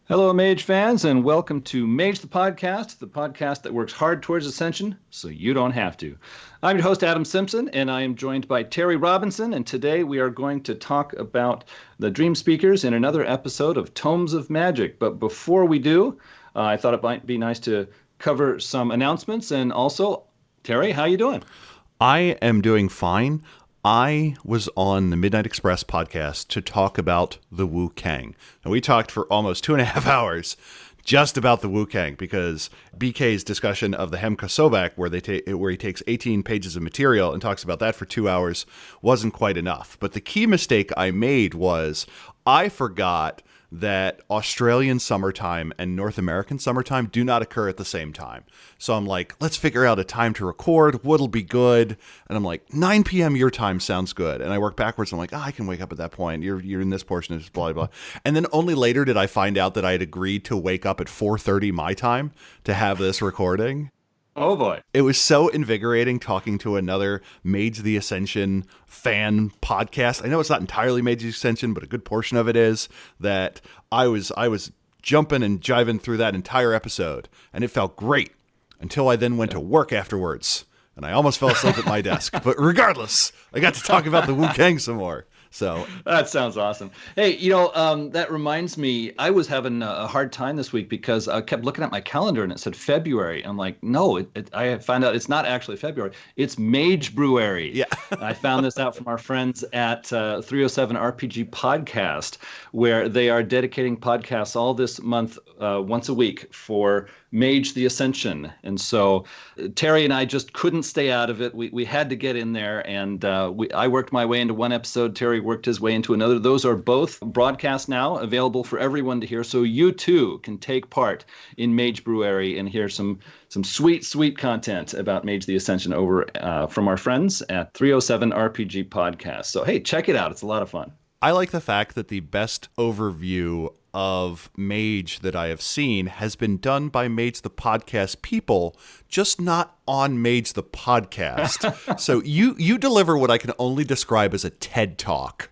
Hello, Mage fans, and welcome to Mage the podcast that works hard towards Ascension so you don't have to. I'm your host, Adam Simpson, and I am joined by Terry Robinson, and today we are going to talk about the Dreamspeakers in another episode of Tomes of Magic. But before we do, I thought it might be nice to cover some announcements, and also, Terry, how you doing? I am doing fine. I was on the Midnight Express podcast to talk about the Wu Kang. And we talked for almost 2.5 hours just about the Wu Kang because BK's discussion of the Hemka Sobak, where he takes 18 pages of material and talks about that for 2 hours, wasn't quite enough. But the key mistake I made was I forgot that Australian summertime and North American summertime do not occur at the same time. So I'm like, let's figure out a time to record. What'll be good? And I'm like, 9 p.m. your time sounds good. And I work backwards. I'm like, I can wake up at that point. You're in this portion of blah, blah, blah. And then only later did I find out that I had agreed to wake up at 4:30 my time to have this recording. Oh boy. It was so invigorating talking to another Mage the Ascension fan podcast. I know it's not entirely Mage the Ascension, but a good portion of it is, that I was jumping and jiving through that entire episode, and it felt great until I then went to work afterwards, and I almost fell asleep at my desk. But regardless, I got to talk about the Wu Kang some more. So that sounds awesome. Hey, that reminds me, I was having a hard time this week because I kept looking at my calendar and it said February. I'm like, no, I found out it's not actually February. It's Mage Brewery. Yeah. I found this out from our friends at 307 RPG Podcast, where they are dedicating podcasts all this month, once a week, for Mage the Ascension. And so Terry and I just couldn't stay out of it. We had to get in there, and I worked my way into one episode. Terry worked his way into another. Those are both broadcast now, available for everyone to hear. So you too can take part in Mage Brewery and hear some sweet content about Mage the Ascension over from our friends at 307 RPG Podcast. So hey, check it out. It's a lot of fun. I like the fact that the best overview of Mage that I have seen has been done by Mage the Podcast people, just not on Mage the Podcast. So you deliver what I can only describe as a TED Talk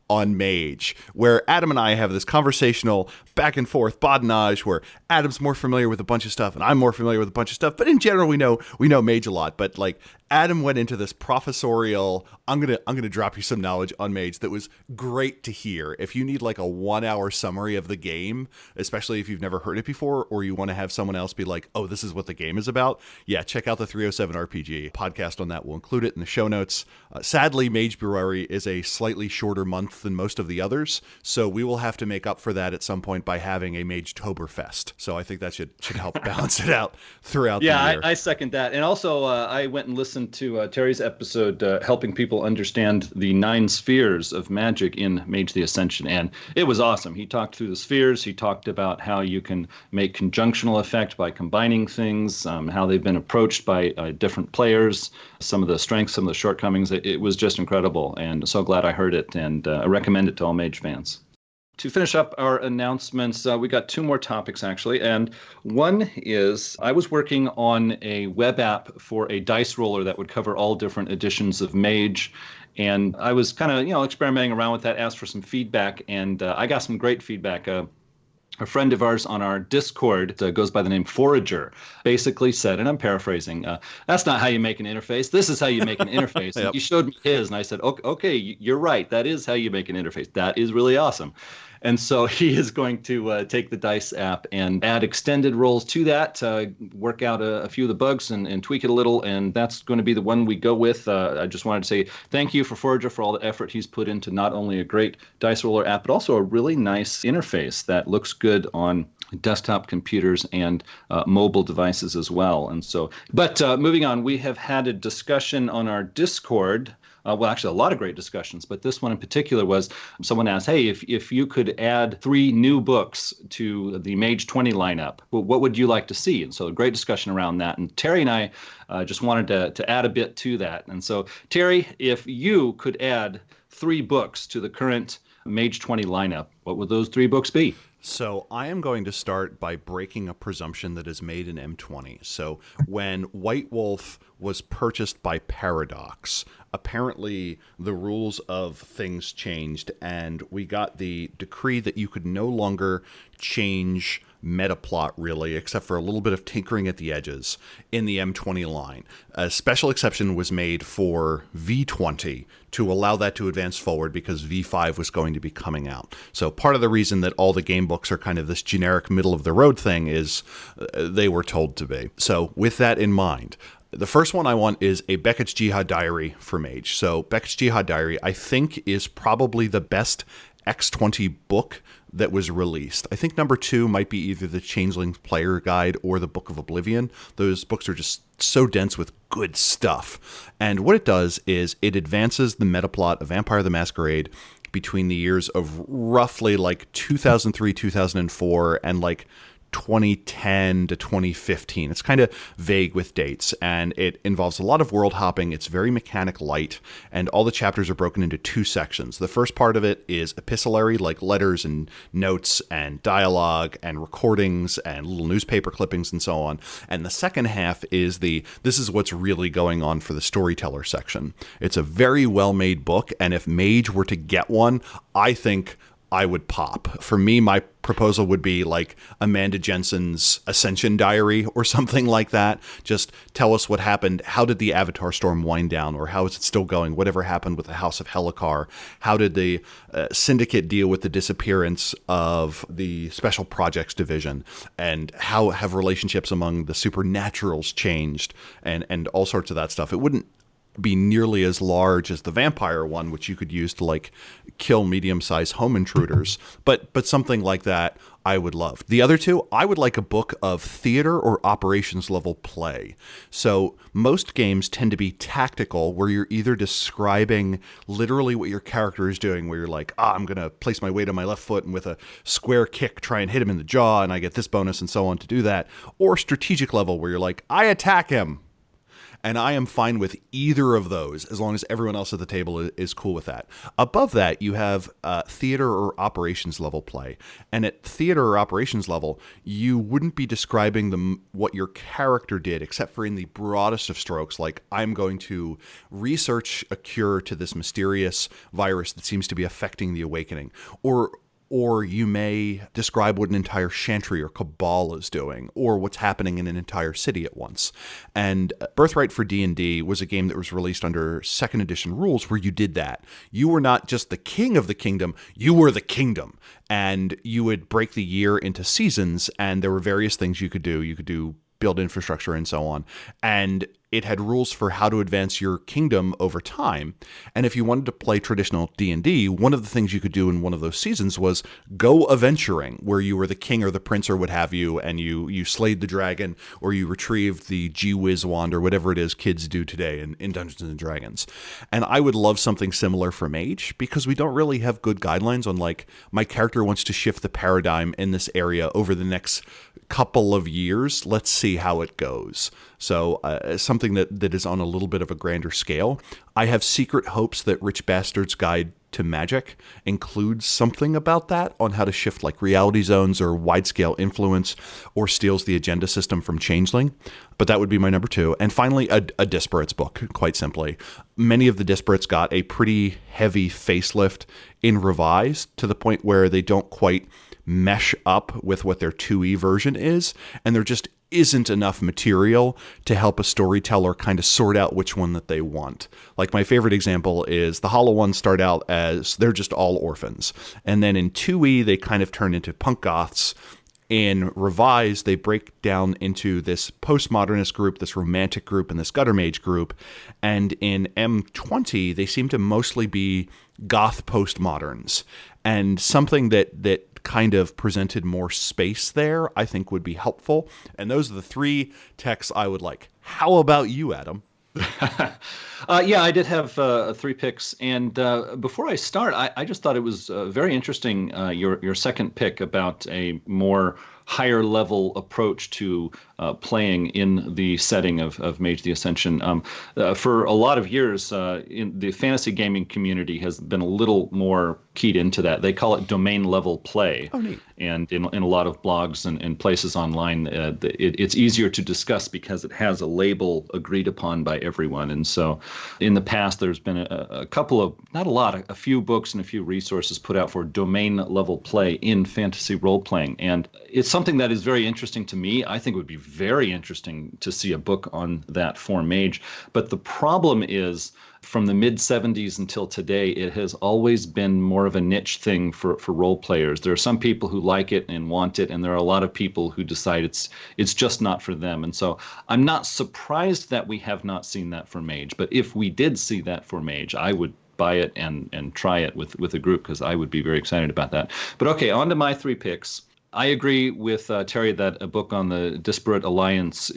on Mage, where Adam and I have this conversational back and forth badinage where Adam's more familiar with a bunch of stuff and I'm more familiar with a bunch of stuff. But in general, we know Mage a lot. But like Adam went into this professorial, I'm gonna drop you some knowledge on Mage that was great to hear. If you need like a 1 hour summary of the game, especially if you've never heard it before, or you want to have someone else be like, oh, this is what the game is about. Yeah, check out the 307 RPG podcast on that. We'll include it in the show notes. Sadly, Mage Brewery is a slightly shorter month than most of the others, so we will have to make up for that at some point by having a Mage-toberfest. So I think that should help balance it out throughout the year. Yeah, I second that. And also, I went and listened to Terry's episode, helping people understand the 9 spheres of magic in Mage the Ascension, and it was awesome. He talked through the spheres. He talked about how you can make conjunctional effect by combining things, how they've been approached by different players, some of the strengths, some of the shortcomings. It was just incredible, and so glad I heard it, and I recommend it to all Mage fans. To finish up our announcements, we got 2 more topics, actually. And one is I was working on a web app for a dice roller that would cover all different editions of Mage. And I was kind of, experimenting around with that, asked for some feedback, and I got some great feedback. A friend of ours on our Discord goes by the name Forager, basically said, and I'm paraphrasing, that's not how you make an interface. This is how you make an interface. Yep. He showed me his, and I said, okay, you're right. That is how you make an interface. That is really awesome. And so he is going to take the Dice app and add extended rolls to that, work out a few of the bugs and tweak it a little, and that's going to be the one we go with. I just wanted to say thank you for Forager for all the effort he's put into not only a great dice roller app, but also a really nice interface that looks good on desktop computers and mobile devices as well. And so, but moving on, we have had a discussion on our Discord. Well, actually, a lot of great discussions, but this one in particular was someone asked, hey, if you could add 3 new books to the Mage 20 lineup, what would you like to see? And so a great discussion around that. And Terry and I just wanted to add a bit to that. And so, Terry, if you could add 3 books to the current Mage 20 lineup, what would those 3 books be? So I am going to start by breaking a presumption that is made in M20. So when White Wolf was purchased by Paradox, apparently the rules of things changed, and we got the decree that you could no longer change meta plot, really, except for a little bit of tinkering at the edges in the M20 line. A special exception was made for V20 to allow that to advance forward because V5 was going to be coming out. So part of the reason that all the game books are kind of this generic middle of the road thing is they were told to be. So with that in mind, the first one I want is a Beckett's Jihad Diary for Mage. So Beckett's Jihad Diary, I think, is probably the best X20 book that was released. I think number 2 might be either the Changeling's Player Guide or the Book of Oblivion. Those books are just so dense with good stuff. And what it does is it advances the meta plot of Vampire the Masquerade between the years of roughly like 2003, 2004, and like 2010 to 2015. It's kind of vague with dates, and it involves a lot of world hopping. It's very mechanic light, and all the chapters are broken into 2 sections. The first part of it is epistolary, like letters and notes and dialogue and recordings and little newspaper clippings and so on. And the second half is this is what's really going on for the storyteller section. It's a very well-made book, and if Mage were to get one, I think I would pop. For me, my proposal would be like Amanda Jensen's Ascension diary or something like that. Just tell us what happened. How did the Avatar storm wind down, or how is it still going? Whatever happened with the House of Helicar? How did the Syndicate deal with the disappearance of the Special Projects Division? And how have relationships among the supernaturals changed? And all sorts of that stuff. It wouldn't be nearly as large as the vampire one, which you could use to like kill medium-sized home intruders, but something like that I would love. The other 2, I would like a book of theater or operations level play. So most games tend to be tactical, where you're either describing literally what your character is doing, where you're like, I'm going to place my weight on my left foot and with a square kick try and hit him in the jaw and I get this bonus and so on to do that, or strategic level, where you're like, I attack him. And I am fine with either of those as long as everyone else at the table is cool with that. Above that, you have theater or operations level play. And at theater or operations level, you wouldn't be describing what your character did, except for in the broadest of strokes, like I'm going to research a cure to this mysterious virus that seems to be affecting the Awakening. Or you may describe what an entire chantry or cabal is doing, or what's happening in an entire city at once. And Birthright for D&D was a game that was released under 2nd edition rules where you did that. You were not just the king of the kingdom, you were the kingdom. And you would break the year into seasons, and there were various things you could do. You could do build infrastructure and so on. And it had rules for how to advance your kingdom over time. And if you wanted to play traditional D&D, one of the things you could do in one of those seasons was go adventuring, where you were the king or the prince or what have you, and you slayed the dragon, or you retrieved the Gee-Whiz wand, or whatever it is kids do today in Dungeons and Dragons. And I would love something similar for Mage, because we don't really have good guidelines on, like, my character wants to shift the paradigm in this area over the next couple of years. Let's see how it goes. So something that is on a little bit of a grander scale. I have secret hopes that Rich Bastard's Guide to Magic includes something about that, on how to shift like reality zones or wide-scale influence, or steals the agenda system from Changeling. But that would be my number 2. And finally, a Disparates book, quite simply. Many of the Disparates got a pretty heavy facelift in Revised, to the point where they don't quite mesh up with what their 2e version is, and there just isn't enough material to help a storyteller kind of sort out which one that they want. Like, my favorite example is the Hollow Ones start out as they're just all orphans, and then in 2e they kind of turn into punk goths. In Revised, they break down into this postmodernist group, this romantic group, and this gutter mage group. And in M20, they seem to mostly be goth postmoderns. And something that kind of presented more space there, I think, would be helpful. And those are the 3 texts I would like. How about you, Adam? Yeah, I did have 3 picks, and before I start, I just thought it was very interesting, your second pick about a more higher level approach to playing in the setting of Mage the Ascension. For a lot of years, in the fantasy gaming community has been a little more keyed into that. They call it domain level play. Oh, neat. And in a lot of blogs and places online, it's easier to discuss because it has a label agreed upon by everyone. And so in the past, there's been a couple of, not a lot, a few books and a few resources put out for domain level play in fantasy role playing. And it's something that is very interesting to me. I think it would be very interesting to see a book on that for Mage. But the problem is, from the mid-'70s until today, it has always been more of a niche thing for role players. There are some people who like it and want it, and there are a lot of people who decide it's just not for them. And so I'm not surprised that we have not seen that for Mage. But if we did see that for Mage, I would buy it and try it with a group, because I would be very excited about that. But okay, on to my 3 picks. I agree with Terry that a book on the Disparate Alliance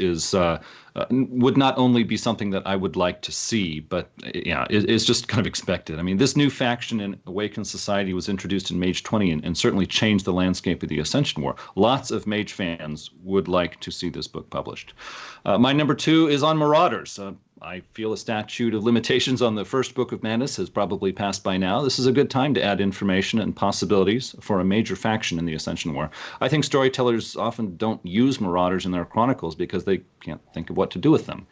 would not only be something that I would like to see, but it's just kind of expected. I mean, this new faction in Awakened Society was introduced in Mage 20 and certainly changed the landscape of the Ascension War. Lots of Mage fans would like to see this book published. My number 2 is on Marauders. I feel a statute of limitations on the first Book of Madness has probably passed by now. This is a good time to add information and possibilities for a major faction in the Ascension War. I think storytellers often don't use Marauders in their chronicles because they can't think of what to do with them.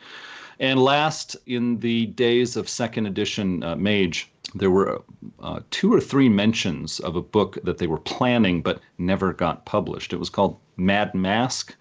And last, in the days of second edition Mage, there were 2 or 3 mentions of a book that they were planning but never got published. It was called Mad Mask.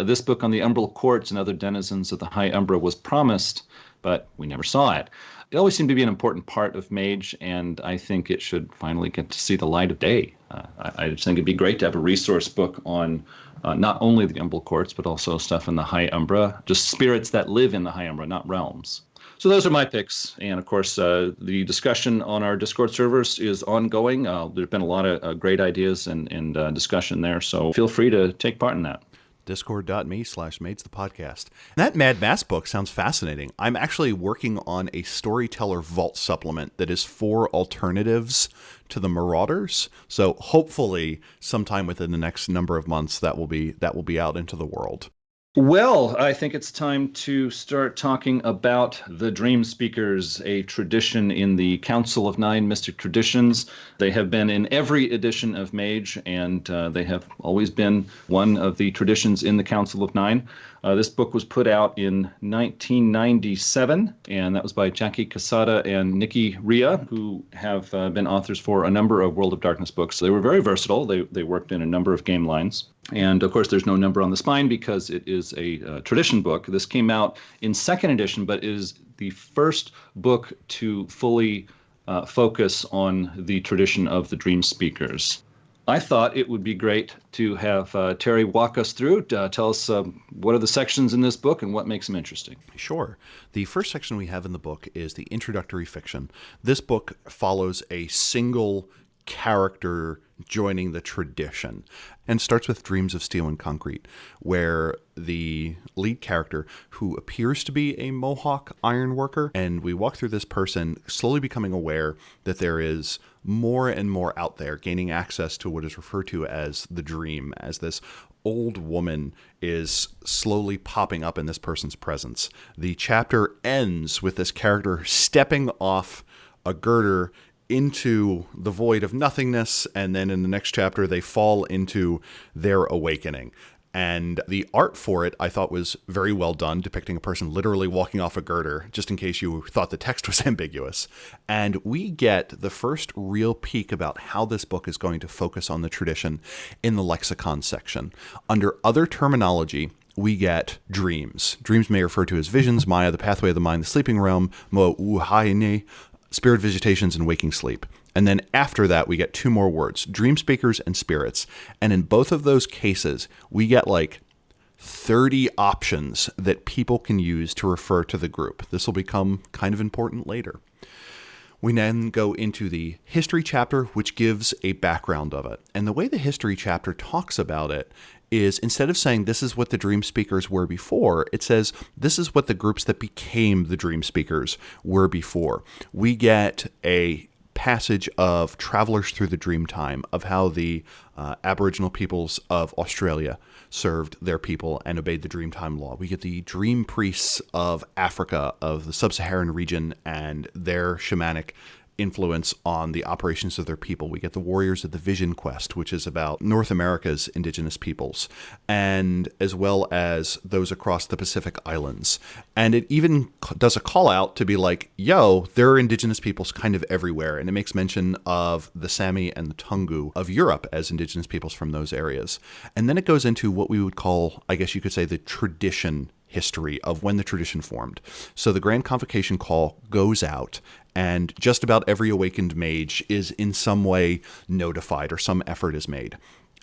This book on the Umbral Courts and other denizens of the High Umbra was promised, but we never saw it. It always seemed to be an important part of Mage, and I think it should finally get to see the light of day. I just think it'd be great to have a resource book on not only the Umbral Courts, but also stuff in the High Umbra, just spirits that live in the High Umbra, not realms. So those are my picks. And of course, the discussion on our Discord servers is ongoing. There's been a lot of great ideas and discussion there. So feel free to take part in that. Discord.me/Mage the podcast. That Mad Mask book sounds fascinating. I'm actually working on a Storyteller Vault supplement that is 4 alternatives to the Marauders. So hopefully sometime within the next number of months that will be out into the world. Well, I think it's time to start talking about the Dreamspeakers, a tradition in the Council of 9 Mystic Traditions. They have been in every edition of Mage, and they have always been one of the traditions in the Council of 9. This book was put out in 1997, and that was by Jackie Casada and Nikki Ria, who have been authors for a number of World of Darkness books. They were very versatile. They worked in a number of game lines. And of course, there's no number on the spine because it is a tradition book. This came out in second edition, but is the first book to fully focus on the tradition of the Dreamspeakers. I thought it would be great to have Terry walk us through, tell us what are the sections in this book and what makes them interesting. Sure. The first section we have in the book is the introductory fiction. This book follows a single character joining the tradition and starts with Dreams of Steel and Concrete, where the lead character, who appears to be a Mohawk ironworker, and we walk through this person slowly becoming aware that there is more and more out there, gaining access to what is referred to as the dream, as this old woman is slowly popping up in this person's presence. The chapter ends with this character stepping off a girder into the void of nothingness, and then in the next chapter they fall into their awakening. And the art for it, I thought, was very well done, depicting a person literally walking off a girder, just in case you thought the text was ambiguous. And we get the first real peek about how this book is going to focus on the tradition in the lexicon section. Under other terminology, we get dreams. Dreams may refer to as visions, Maya, the pathway of the mind, the sleeping realm, mo uhaine, spirit visitations, and waking sleep. And then after that, we get 2 more words, Dreamspeakers and spirits. And in both of those cases, we get like 30 options that people can use to refer to the group. This will become kind of important later. We then go into the history chapter, which gives a background of it. And the way the history chapter talks about it is, instead of saying this is what the Dreamspeakers were before, it says this is what the groups that became the Dreamspeakers were before. We get a passage of travelers through the Dreamtime, of how the Aboriginal peoples of Australia served their people and obeyed the Dreamtime law. We get the dream priests of Africa, of the sub-Saharan region, and their shamanic influence on the operations of their people. We get the Warriors of the Vision Quest, which is about North America's indigenous peoples, and as well as those across the Pacific Islands. And it even does a call out to be like, yo, there are indigenous peoples kind of everywhere. And it makes mention of the Sami and the Tungu of Europe as indigenous peoples from those areas. And then it goes into what we would call, I guess you could say, the tradition history of when the tradition formed. So the Grand Convocation call goes out, and just about every awakened mage is in some way notified, or some effort is made.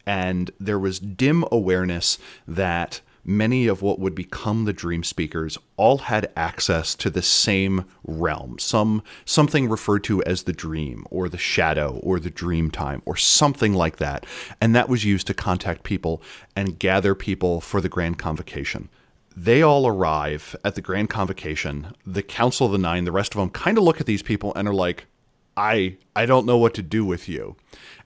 And there was dim awareness that many of what would become the Dreamspeakers all had access to the same realm, something referred to as the dream, or the shadow, or the Dreamtime, or something like that. And that was used to contact people and gather people for the Grand Convocation. They all arrive at the Grand Convocation. The Council of the Nine, the rest of them, kind of look at these people and are like, I don't know what to do with you.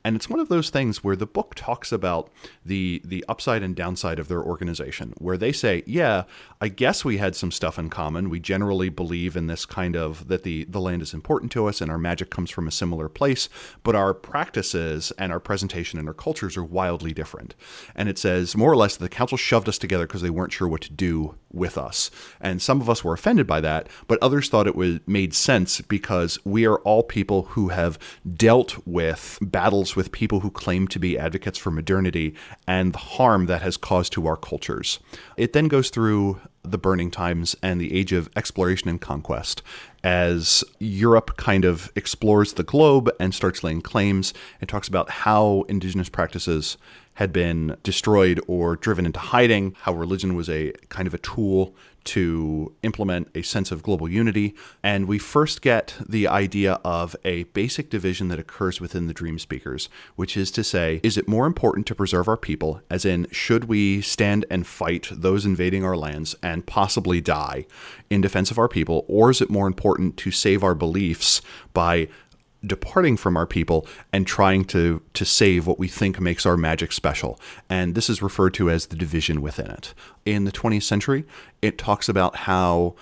And it's one of those things where the book talks about the upside and downside of their organization, where they say, yeah, I guess we had some stuff in common. We generally believe in this kind of, that the land is important to us and our magic comes from a similar place, but our practices and our presentation and our cultures are wildly different. And it says, more or less, the council shoved us together because they weren't sure what to do with us. And some of us were offended by that, but others thought it made sense because we are all people who have dealt with battles with people who claim to be advocates for modernity and the harm that has caused to our cultures. It then goes through the Burning Times and the Age of Exploration and Conquest as Europe kind of explores the globe and starts laying claims and talks about how indigenous practices had been destroyed or driven into hiding, how religion was a kind of a tool to implement a sense of global unity. And we first get the idea of a basic division that occurs within the Dreamspeakers, which is to say, is it more important to preserve our people, as in, should we stand and fight those invading our lands and possibly die in defense of our people, or is it more important to save our beliefs by departing from our people and trying to save what we think makes our magic special? And this is referred to as the division within it. In the 20th century, it talks about how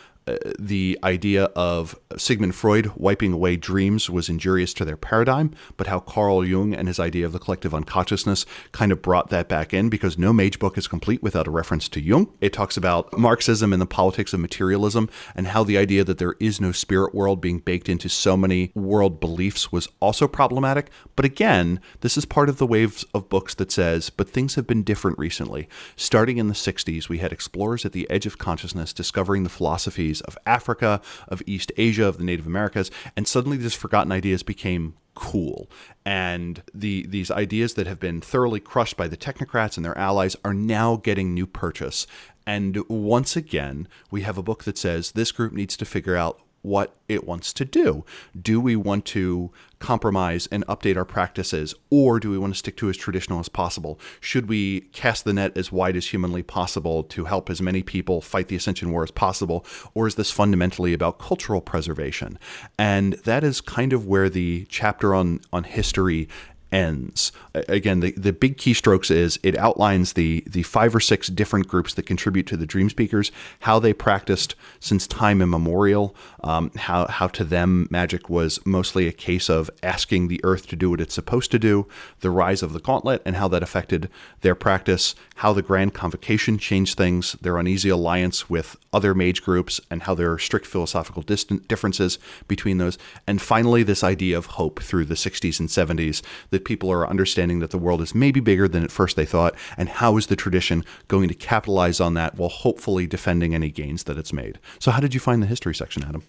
the idea of Sigmund Freud wiping away dreams was injurious to their paradigm, but how Carl Jung and his idea of the collective unconsciousness kind of brought that back in, because no mage book is complete without a reference to Jung. It talks about Marxism and the politics of materialism, and how the idea that there is no spirit world being baked into so many world beliefs was also problematic. But again, this is part of the waves of books that says, but things have been different recently. Starting in the 60s, we had explorers at the edge of consciousness discovering the philosophies of Africa, of East Asia, of the Native Americas, and suddenly these forgotten ideas became cool. And these ideas that have been thoroughly crushed by the technocrats and their allies are now getting new purchase. And once again, we have a book that says this group needs to figure out what it wants to do. Do we want to compromise and update our practices, or do we want to stick to as traditional as possible? Should we cast the net as wide as humanly possible to help as many people fight the Ascension War as possible, or is this fundamentally about cultural preservation? And that is kind of where the chapter on history ends. Again, the big keystrokes is it outlines the 5 or 6 different groups that contribute to the Dreamspeakers, how they practiced since time immemorial, how to them magic was mostly a case of asking the earth to do what it's supposed to do, the rise of the gauntlet and how that affected their practice, how the Grand Convocation changed things, their uneasy alliance with other mage groups, and how there are strict philosophical differences between those, and finally this idea of hope through the 60s and 70s, that people are understanding that the world is maybe bigger than at first they thought, and how is the tradition going to capitalize on that while hopefully defending any gains that it's made. So how did you find the history section, Adam?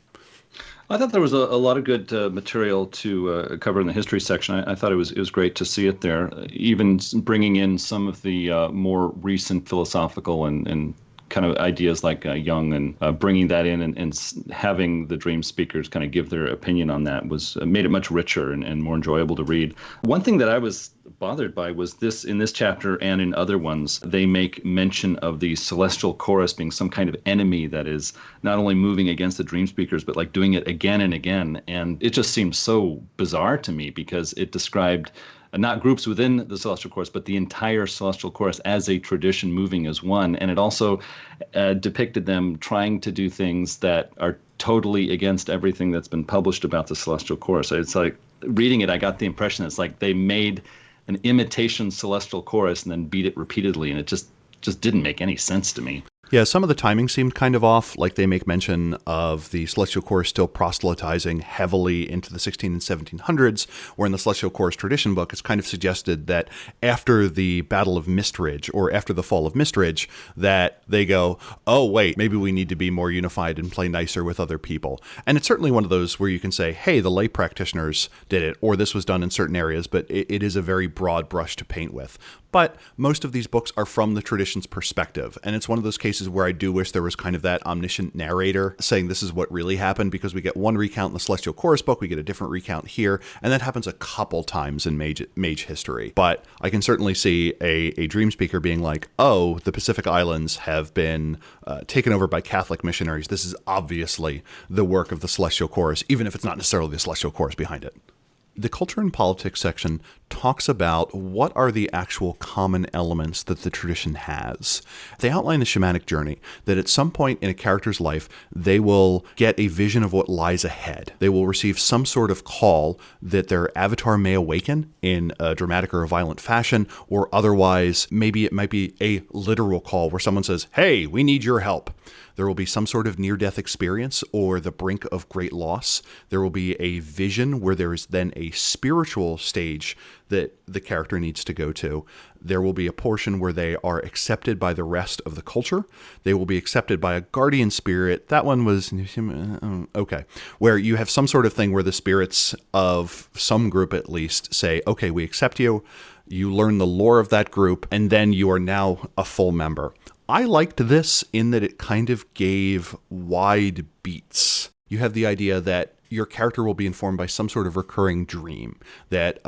I thought there was a lot of good material to cover in the history section. I thought it was great to see it there, even bringing in some of the more recent philosophical and kind of ideas like Jung and bringing that in and having the dream speakers kind of give their opinion on that was made it much richer and more enjoyable to read. One thing that I was bothered by was this in this chapter and in other ones, they make mention of the celestial chorus being some kind of enemy that is not only moving against the dream speakers, but like doing it again and again. And it just seems so bizarre to me because it described not groups within the celestial chorus, but the entire celestial chorus as a tradition moving as one. And it also depicted them trying to do things that are totally against everything that's been published about the celestial chorus. It's like reading it, I got the impression it's like they made an imitation celestial chorus and then beat it repeatedly, and it just didn't make any sense to me. Yeah, some of the timing seemed kind of off, like they make mention of the Celestial Chorus still proselytizing heavily into the 16 and 1700s, where in the Celestial Chorus tradition book, it's kind of suggested that after the Battle of Mistridge, or after the fall of Mistridge, that they go, oh, wait, maybe we need to be more unified and play nicer with other people. And it's certainly one of those where you can say, hey, the lay practitioners did it, or this was done in certain areas, but it is a very broad brush to paint with. But most of these books are from the tradition's perspective. And it's one of those cases where I do wish there was kind of that omniscient narrator saying this is what really happened, because we get one recount in the Celestial Chorus book, we get a different recount here, and that happens a couple times in Mage history. But I can certainly see a dream speaker being like, oh, the Pacific Islands have been taken over by Catholic missionaries. This is obviously the work of the Celestial Chorus, even if it's not necessarily the Celestial Chorus behind it. The culture and politics section talks about what are the actual common elements that the tradition has. They outline the shamanic journey, that at some point in a character's life, they will get a vision of what lies ahead. They will receive some sort of call that their avatar may awaken in a dramatic or a violent fashion, or otherwise, maybe it might be a literal call where someone says, hey, we need your help. There will be some sort of near-death experience or the brink of great loss. There will be a vision where there is then a spiritual stage that the character needs to go to. There will be a portion where they are accepted by the rest of the culture. They will be accepted by a guardian spirit. That one was okay, where you have some sort of thing where the spirits of some group at least say, okay, we accept you. You learn the lore of that group, and then you are now a full member. I liked this in that it kind of gave wide beats. You have the idea that your character will be informed by some sort of recurring dream, that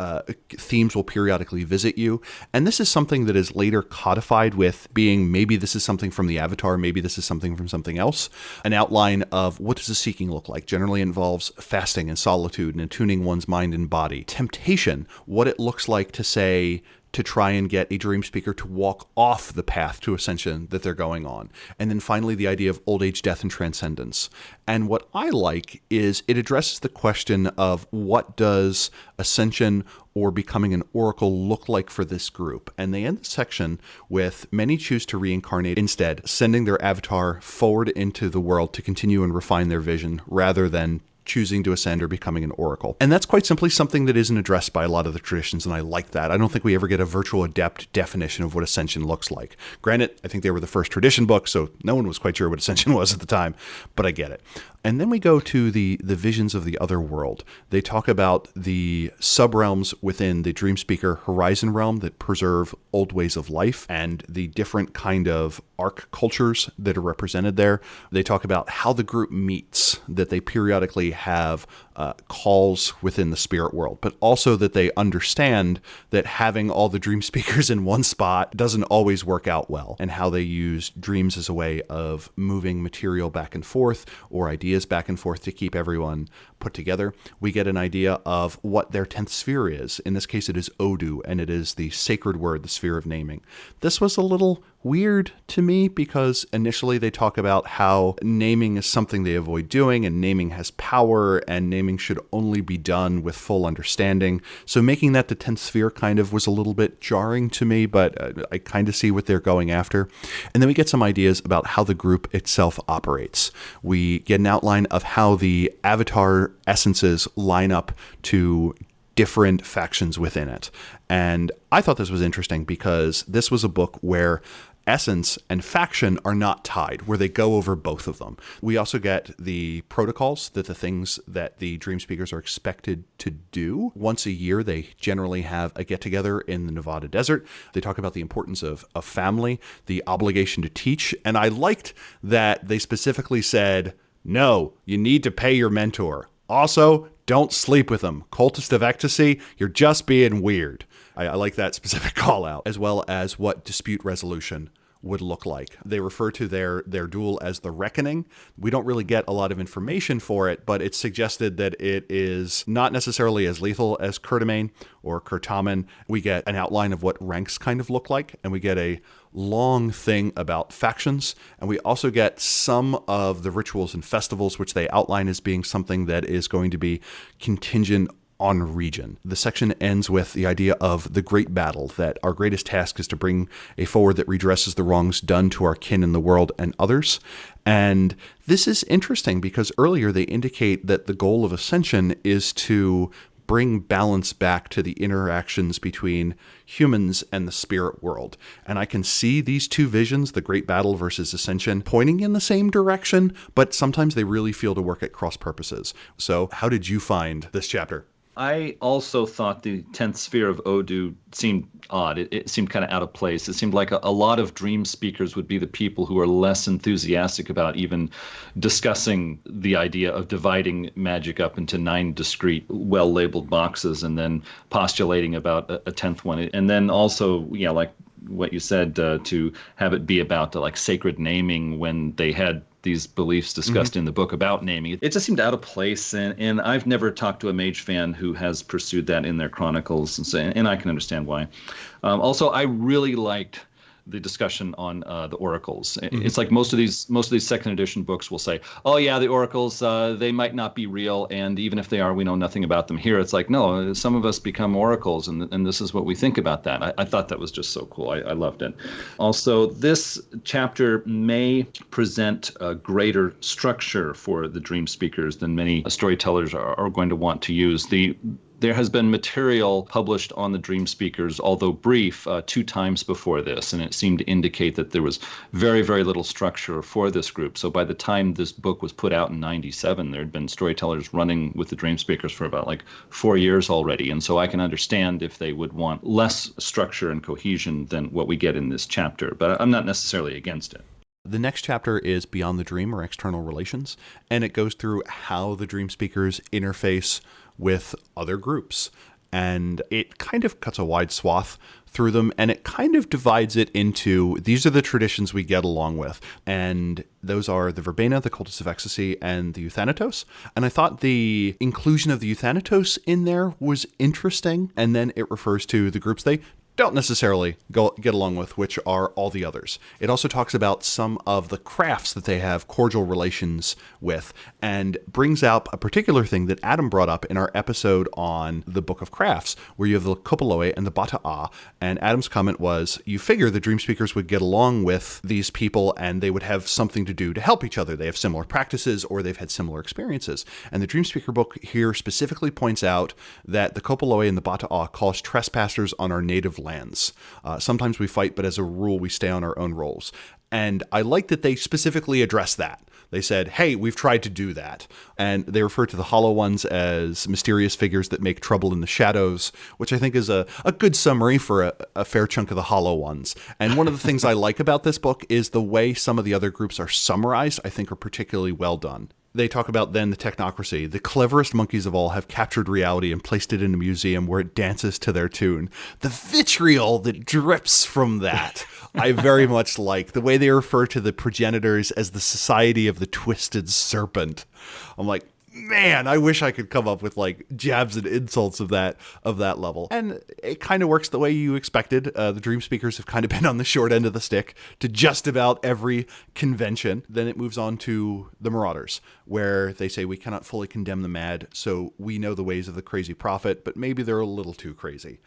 themes will periodically visit you. And this is something that is later codified with being, maybe this is something from the Avatar, maybe this is something from something else. An outline of what does the seeking look like generally involves fasting and solitude and attuning one's mind and body. Temptation, what it looks like to say, to try and get a dream speaker to walk off the path to ascension that they're going on. And then finally, the idea of old age, death, and transcendence. And what I like is it addresses the question of what does ascension or becoming an oracle look like for this group. And they end the section with many choose to reincarnate instead, sending their avatar forward into the world to continue and refine their vision rather than choosing to ascend or becoming an oracle. And that's quite simply something that isn't addressed by a lot of the traditions, and I like that. I don't think we ever get a virtual adept definition of what Ascension looks like. Granted, I think they were the first tradition book, so no one was quite sure what Ascension was at the time, but I get it. And then we go to the visions of the other world. They talk about the subrealms within the Dreamspeaker Horizon realm that preserve old ways of life and the different kind of arc cultures that are represented there. They talk about how the group meets, that they periodically have calls within the spirit world, but also that they understand that having all the dream speakers in one spot doesn't always work out well, and how they use dreams as a way of moving material back and forth or ideas back and forth to keep everyone put together. We get an idea of what their 10th sphere is. In this case, it is Odu, and it is the sacred word, the sphere of naming. This was a little weird to me because initially they talk about how naming is something they avoid doing, and naming has power, and naming should only be done with full understanding. So making that the 10th sphere kind of was a little bit jarring to me, but I kind of see what they're going after. And then we get some ideas about how the group itself operates. We get an outline of how the avatar essences line up to different factions within it. And I thought this was interesting because this was a book where essence and faction are not tied, where they go over both of them. We also get the protocols, that the things that the Dreamspeakers are expected to do. Once a year, they generally have a get-together in the Nevada desert. They talk about the importance of family, the obligation to teach, and I liked that they specifically said, no, you need to pay your mentor. Also, don't sleep with them. Cultist of ecstasy, you're just being weird. I like that specific call out, as well as what dispute resolution would look like. They refer to their duel as the Reckoning. We don't really get a lot of information for it, but it's suggested that it is not necessarily as lethal as Kurtamane or Kurtamen. We get an outline of what ranks kind of look like, and we get a long thing about factions, and we also get some of the rituals and festivals, which they outline as being something that is going to be contingent on region. The section ends with the idea of the great battle, that our greatest task is to bring a forward that redresses the wrongs done to our kin in the world and others. And this is interesting because earlier they indicate that the goal of Ascension is to bring balance back to the interactions between humans and the spirit world. And I can see these two visions, the Great Battle versus Ascension, pointing in the same direction, but sometimes they really feel to work at cross purposes. So how did you find this chapter? I also thought the 10th sphere of Odu seemed odd. It seemed kind of out of place. It seemed like a lot of dream speakers would be the people who are less enthusiastic about even discussing the idea of dividing magic up into 9 discrete, well-labeled boxes and then postulating about a 10th one. And then also, like what you said, to have it be about like sacred naming when they had these beliefs discussed in the book about naming. It just seemed out of place, and I've never talked to a Mage fan who has pursued that in their chronicles, and I can understand why. Also, I really liked the discussion on the oracles. It's like most of these second edition books will say, oh yeah, the oracles, they might not be real, and even if they are, we know nothing about them. Here it's like, no, some of us become oracles, and this is what we think about that. I thought that was just so cool. I loved it. Also, this chapter may present a greater structure for the dream speakers than many storytellers are going to want to use. There has been material published on the Dream Speakers, although brief, 2 times before this, and it seemed to indicate that there was very, very little structure for this group. So by the time this book was put out in 97, there had been storytellers running with the Dream Speakers for about 4 years already. And so I can understand if they would want less structure and cohesion than what we get in this chapter, but I'm not necessarily against it. The next chapter is Beyond the Dream, or External Relations, and it goes through how the Dream Speakers interface with other groups. And it kind of cuts a wide swath through them, and it kind of divides it into, these are the traditions we get along with. And those are the Verbena, the Cultists of Ecstasy, and the Euthanatos. And I thought the inclusion of the Euthanatos in there was interesting. And then it refers to the groups they don't necessarily get along with, which are all the others. It also talks about some of the crafts that they have cordial relations with, and brings out a particular thing that Adam brought up in our episode on the Book of Crafts, where you have the Kopoloe and the Bata'a. And Adam's comment was, you figure the Dream Speakers would get along with these people and they would have something to do to help each other. They have similar practices or they've had similar experiences. And the Dream Speaker book here specifically points out that the Kopoloe and the Bata'a call us trespassers on our native lands. Sometimes we fight, but as a rule, we stay on our own roles. And I like that they specifically address that. They said, hey, we've tried to do that. And they refer to the Hollow Ones as mysterious figures that make trouble in the shadows, which I think is a good summary for a fair chunk of the Hollow Ones. And one of the things I like about this book is the way some of the other groups are summarized, I think are particularly well done. They talk about then the technocracy. The cleverest monkeys of all have captured reality and placed it in a museum where it dances to their tune. The vitriol that drips from that, I very much like. The way they refer to the progenitors as the Society of the Twisted Serpent. I'm like, man, I wish I could come up with jabs and insults of that level. And it kind of works the way you expected. The Dream Speakers have kind of been on the short end of the stick to just about every convention. Then it moves on to the Marauders, where they say we cannot fully condemn the mad, so we know the ways of the crazy prophet, but maybe they're a little too crazy.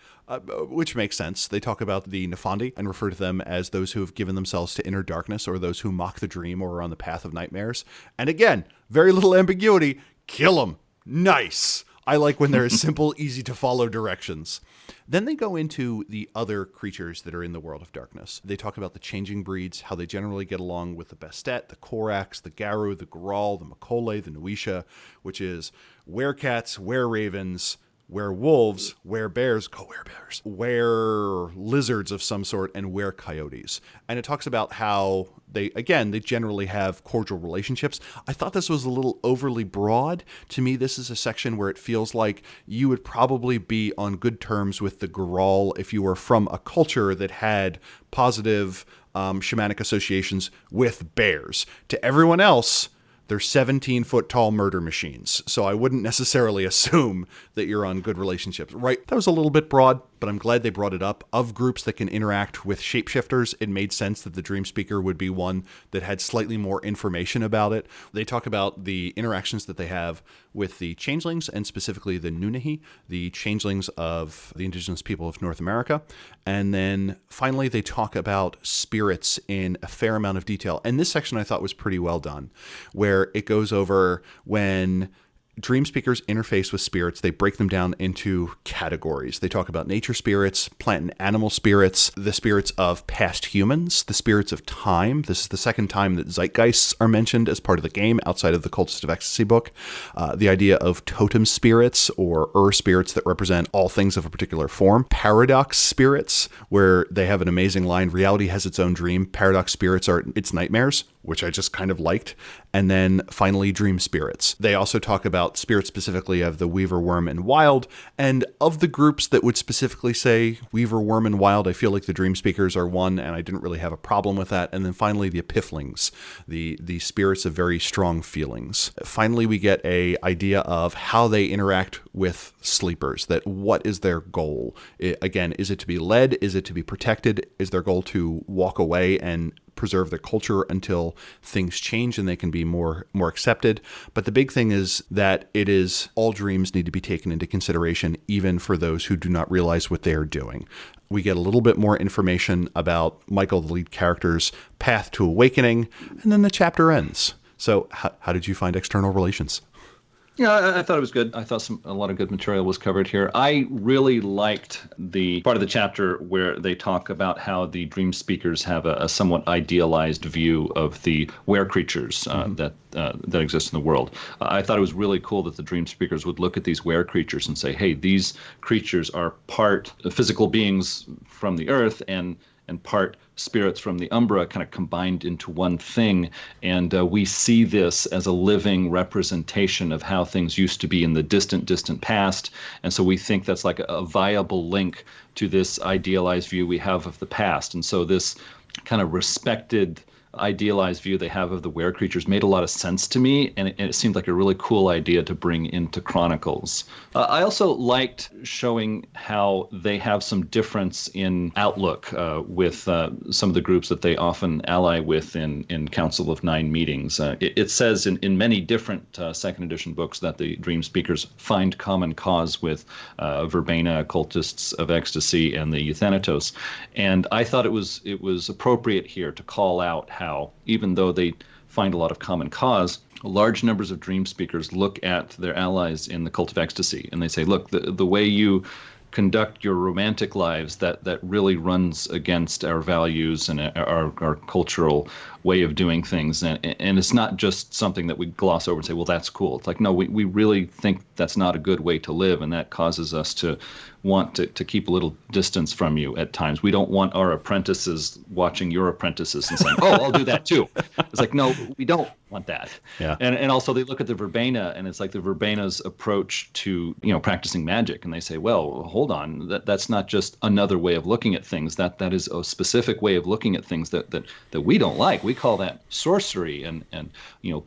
Which makes sense. They talk about the Nefandi and refer to them as those who have given themselves to inner darkness, or those who mock the dream or are on the path of nightmares. And again, very little ambiguity. Kill them. Nice. I like when there is simple, easy to follow directions. Then they go into the other creatures that are in the world of darkness. They talk about the changing breeds, how they generally get along with the Bastet, the Korax, the Garu, the Grawl, the Makole, the Nuisha, which is werecats, were-ravens, werewolves, werebears, go werebears, were-lizards of some sort, and were-coyotes. And it talks about how they generally have cordial relationships. I thought this was a little overly broad. To me, this is a section where it feels like you would probably be on good terms with the Grawl if you were from a culture that had positive shamanic associations with bears. To everyone else, they're 17-foot tall murder machines, so I wouldn't necessarily assume that you're on good relationships. Right, that was a little bit broad, but I'm glad they brought it up. Of groups that can interact with shapeshifters, it made sense that the Dreamspeaker would be one that had slightly more information about it. They talk about the interactions that they have with the changelings, and specifically the Nunahi, the changelings of the indigenous people of North America. And then finally, they talk about spirits in a fair amount of detail. And this section I thought was pretty well done, where it goes over when Dreamspeakers interface with spirits, they break them down into categories. They talk about nature spirits, plant and animal spirits, the spirits of past humans, the spirits of time. This is the second time that zeitgeists are mentioned as part of the game outside of the Cultist of Ecstasy book. The idea of totem spirits or spirits that represent all things of a particular form. Paradox spirits, where they have an amazing line, reality has its own dream. Paradox spirits are its nightmares, which I just kind of liked. And then finally, dream spirits. They also talk about spirits specifically of the Weaver, Worm, and Wild. And of the groups that would specifically say Weaver, Worm, and Wild, I feel like the Dreamspeakers are one, and I didn't really have a problem with that. And then finally, the Epiphling, the spirits of very strong feelings. Finally, we get a idea of how they interact with sleepers, that what is their goal? Again, is it to be led? Is it to be protected? Is their goal to walk away and preserve their culture until things change and they can be more accepted? But the big thing is that it is all dreams need to be taken into consideration, even for those who do not realize what they are doing. We get a little bit more information about Michael, the lead character's path to awakening, and then the chapter ends. So how did you find External Relations? Yeah, I thought it was good. I thought a lot of good material was covered here. I really liked the part of the chapter where they talk about how the Dreamspeakers have a somewhat idealized view of the were creatures that exist in the world. I thought it was really cool that the Dreamspeakers would look at these were creatures and say, hey, these creatures are part physical beings from the earth and part spirits from the Umbra, kind of combined into one thing. And we see this as a living representation of how things used to be in the distant past. And so we think that's like a viable link to this idealized view we have of the past. And so this kind of respected, idealized view they have of the were creatures made a lot of sense to me, and it seemed like a really cool idea to bring into Chronicles. I also liked showing how they have some difference in outlook with some of the groups that they often ally with in Council of Nine meetings. It says in many different second edition books that the Dreamspeakers find common cause with Verbena, Cultists of Ecstasy, and the Euthanatos. And I thought it was appropriate here to call out how, even though they find a lot of common cause, large numbers of Dreamspeakers look at their allies in the Cult of Ecstasy and they say, look, the way you conduct your romantic lives, that really runs against our values and our cultural way of doing things. And it's not just something that we gloss over and say, well, that's cool. It's like, no, we really think that's not a good way to live, and that causes us to want to keep a little distance from you at times. We don't want our apprentices watching your apprentices and saying, oh, I'll do that too. It's like, no, we don't want that. Yeah. And also they look at the Verbena, and it's like the Verbena's approach to, practicing magic, and they say, well, hold on, that's not just another way of looking at things. That is a specific way of looking at things that we don't like. We call that sorcery and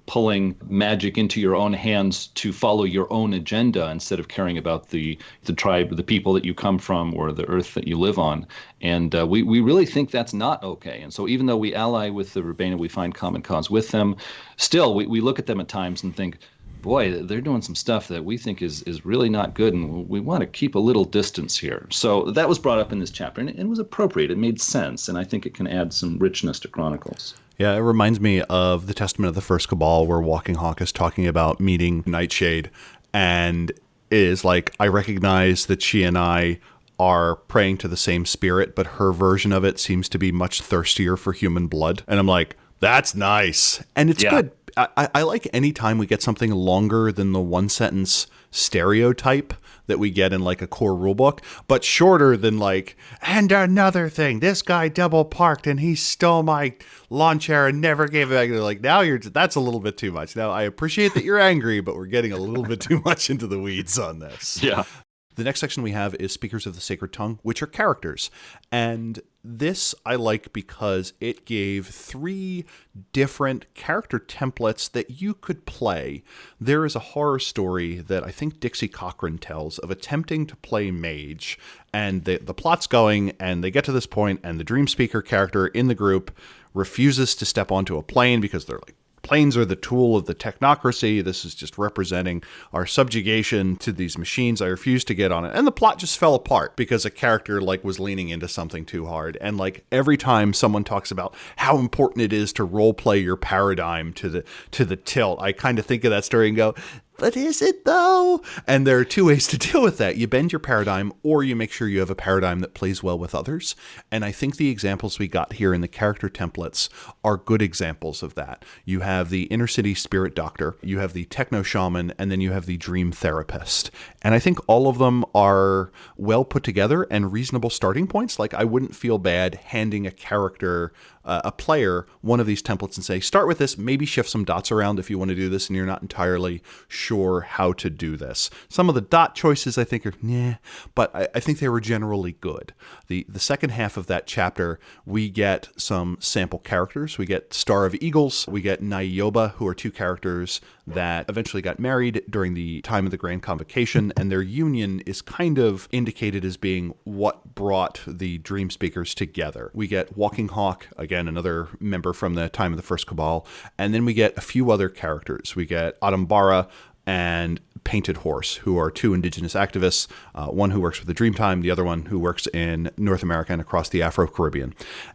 pulling magic into your own hands to follow your own agenda instead of caring about the tribe, the people that you come from, or the earth that you live on. And we really think that's not okay. And so even though we ally with the Verbena, we find common cause with them, still we look at them at times and think, boy, they're doing some stuff that we think is really not good, and we want to keep a little distance here. So that was brought up in this chapter, and it was appropriate. It made sense, and I think it can add some richness to Chronicles. Yeah, it reminds me of the Testament of the First Cabal, where Walking Hawk is talking about meeting Nightshade, and is like, I recognize that she and I are praying to the same spirit, but her version of it seems to be much thirstier for human blood. And I'm like, that's nice. And it's good. I like any time we get something longer than the one sentence stereotype that we get in like a core rulebook, but shorter than like, and another thing, this guy double parked and he stole my lawn chair and never gave it back. They're like, now that's a little bit too much. Now I appreciate that you're angry, but we're getting a little bit too much into the weeds on this. Yeah. The next section we have is Speakers of the Sacred Tongue, which are characters. And this I like because it gave 3 different character templates that you could play. There is a horror story that I think Dixie Cochran tells of attempting to play Mage. And the plot's going, and they get to this point, and the Dreamspeaker character in the group refuses to step onto a plane because they're like, planes are the tool of the technocracy. This is just representing our subjugation to these machines. I refuse to get on it. And the plot just fell apart because a character like was leaning into something too hard. And like every time someone talks about how important it is to role play your paradigm to the tilt, I kind of think of that story and go, but is it though? And there are 2 ways to deal with that. You bend your paradigm, or you make sure you have a paradigm that plays well with others. And I think the examples we got here in the character templates are good examples of that. You have the inner city spirit doctor, you have the techno shaman, and then you have the dream therapist. And I think all of them are well put together and reasonable starting points. Like, I wouldn't feel bad handing a character, a player, one of these templates and say, start with this, maybe shift some dots around if you want to do this and you're not entirely sure how to do this. Some of the dot choices I think are but I think they were generally good. The second half of that chapter, we get some sample characters. We get Star of Eagles, we get Niobe, who are 2 characters that eventually got married during the time of the Grand Convocation, and their union is kind of indicated as being what brought the Dreamspeakers together. We get Walking Hawk, again, another member from the time of the First Cabal, and then we get a few other characters. We get Adambara and Painted Horse, who are 2 indigenous activists, one who works for the Dreamtime, the other one who works in North America and across the Afro-Caribbean.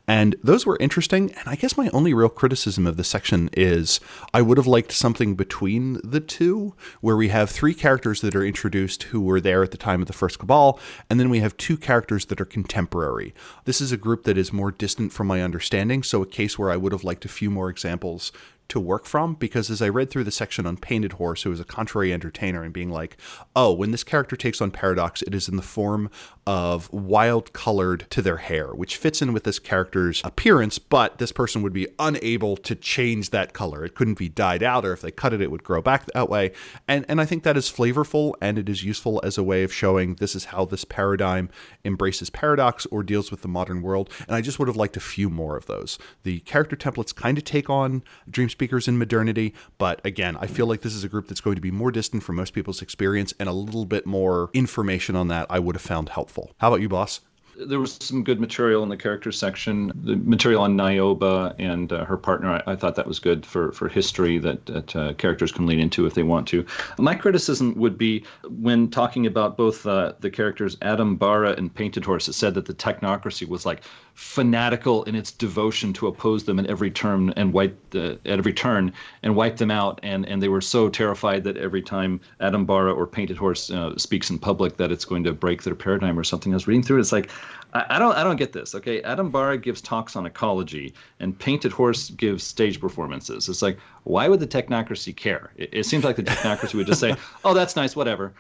And those were interesting, and I guess my only real criticism of this section is I would have liked something between the 2, where we have 3 characters that are introduced who were there at the time of the First Cabal, and then we have 2 characters that are contemporary. This is a group that is more distant from my understanding, so a case where I would have liked a few more examples to work from, because as I read through the section on Painted Horse, who is a contrary entertainer, and being like, oh, when this character takes on paradox, it is in the form of wild colored to their hair, which fits in with this character's appearance, but this person would be unable to change that color. It couldn't be dyed out, or if they cut it, it would grow back that way. And I think that is flavorful, and it is useful as a way of showing this is how this paradigm embraces paradox or deals with the modern world. And I just would have liked a few more of those. The character templates kind of take on Dreamspeakers in modernity, but again, I feel like this is a group that's going to be more distant from most people's experience, and a little bit more information on that I would have found helpful. How about you, boss? There was some good material in the characters section. The material on Niobe and her partner, I thought that was good for history that characters can lean into if they want to. My criticism would be when talking about both the characters Adambara and Painted Horse, it said that the technocracy was like fanatical in its devotion to oppose them at every turn and wipe them out, and they were so terrified that every time Adambara or Painted Horse speaks in public that it's going to break their paradigm or something. I was reading through it, it's like, I don't get this. Okay, Adambara gives talks on ecology, and Painted Horse gives stage performances. It's like, why would the technocracy care? It seems like the technocracy would just say, "Oh, that's nice, whatever."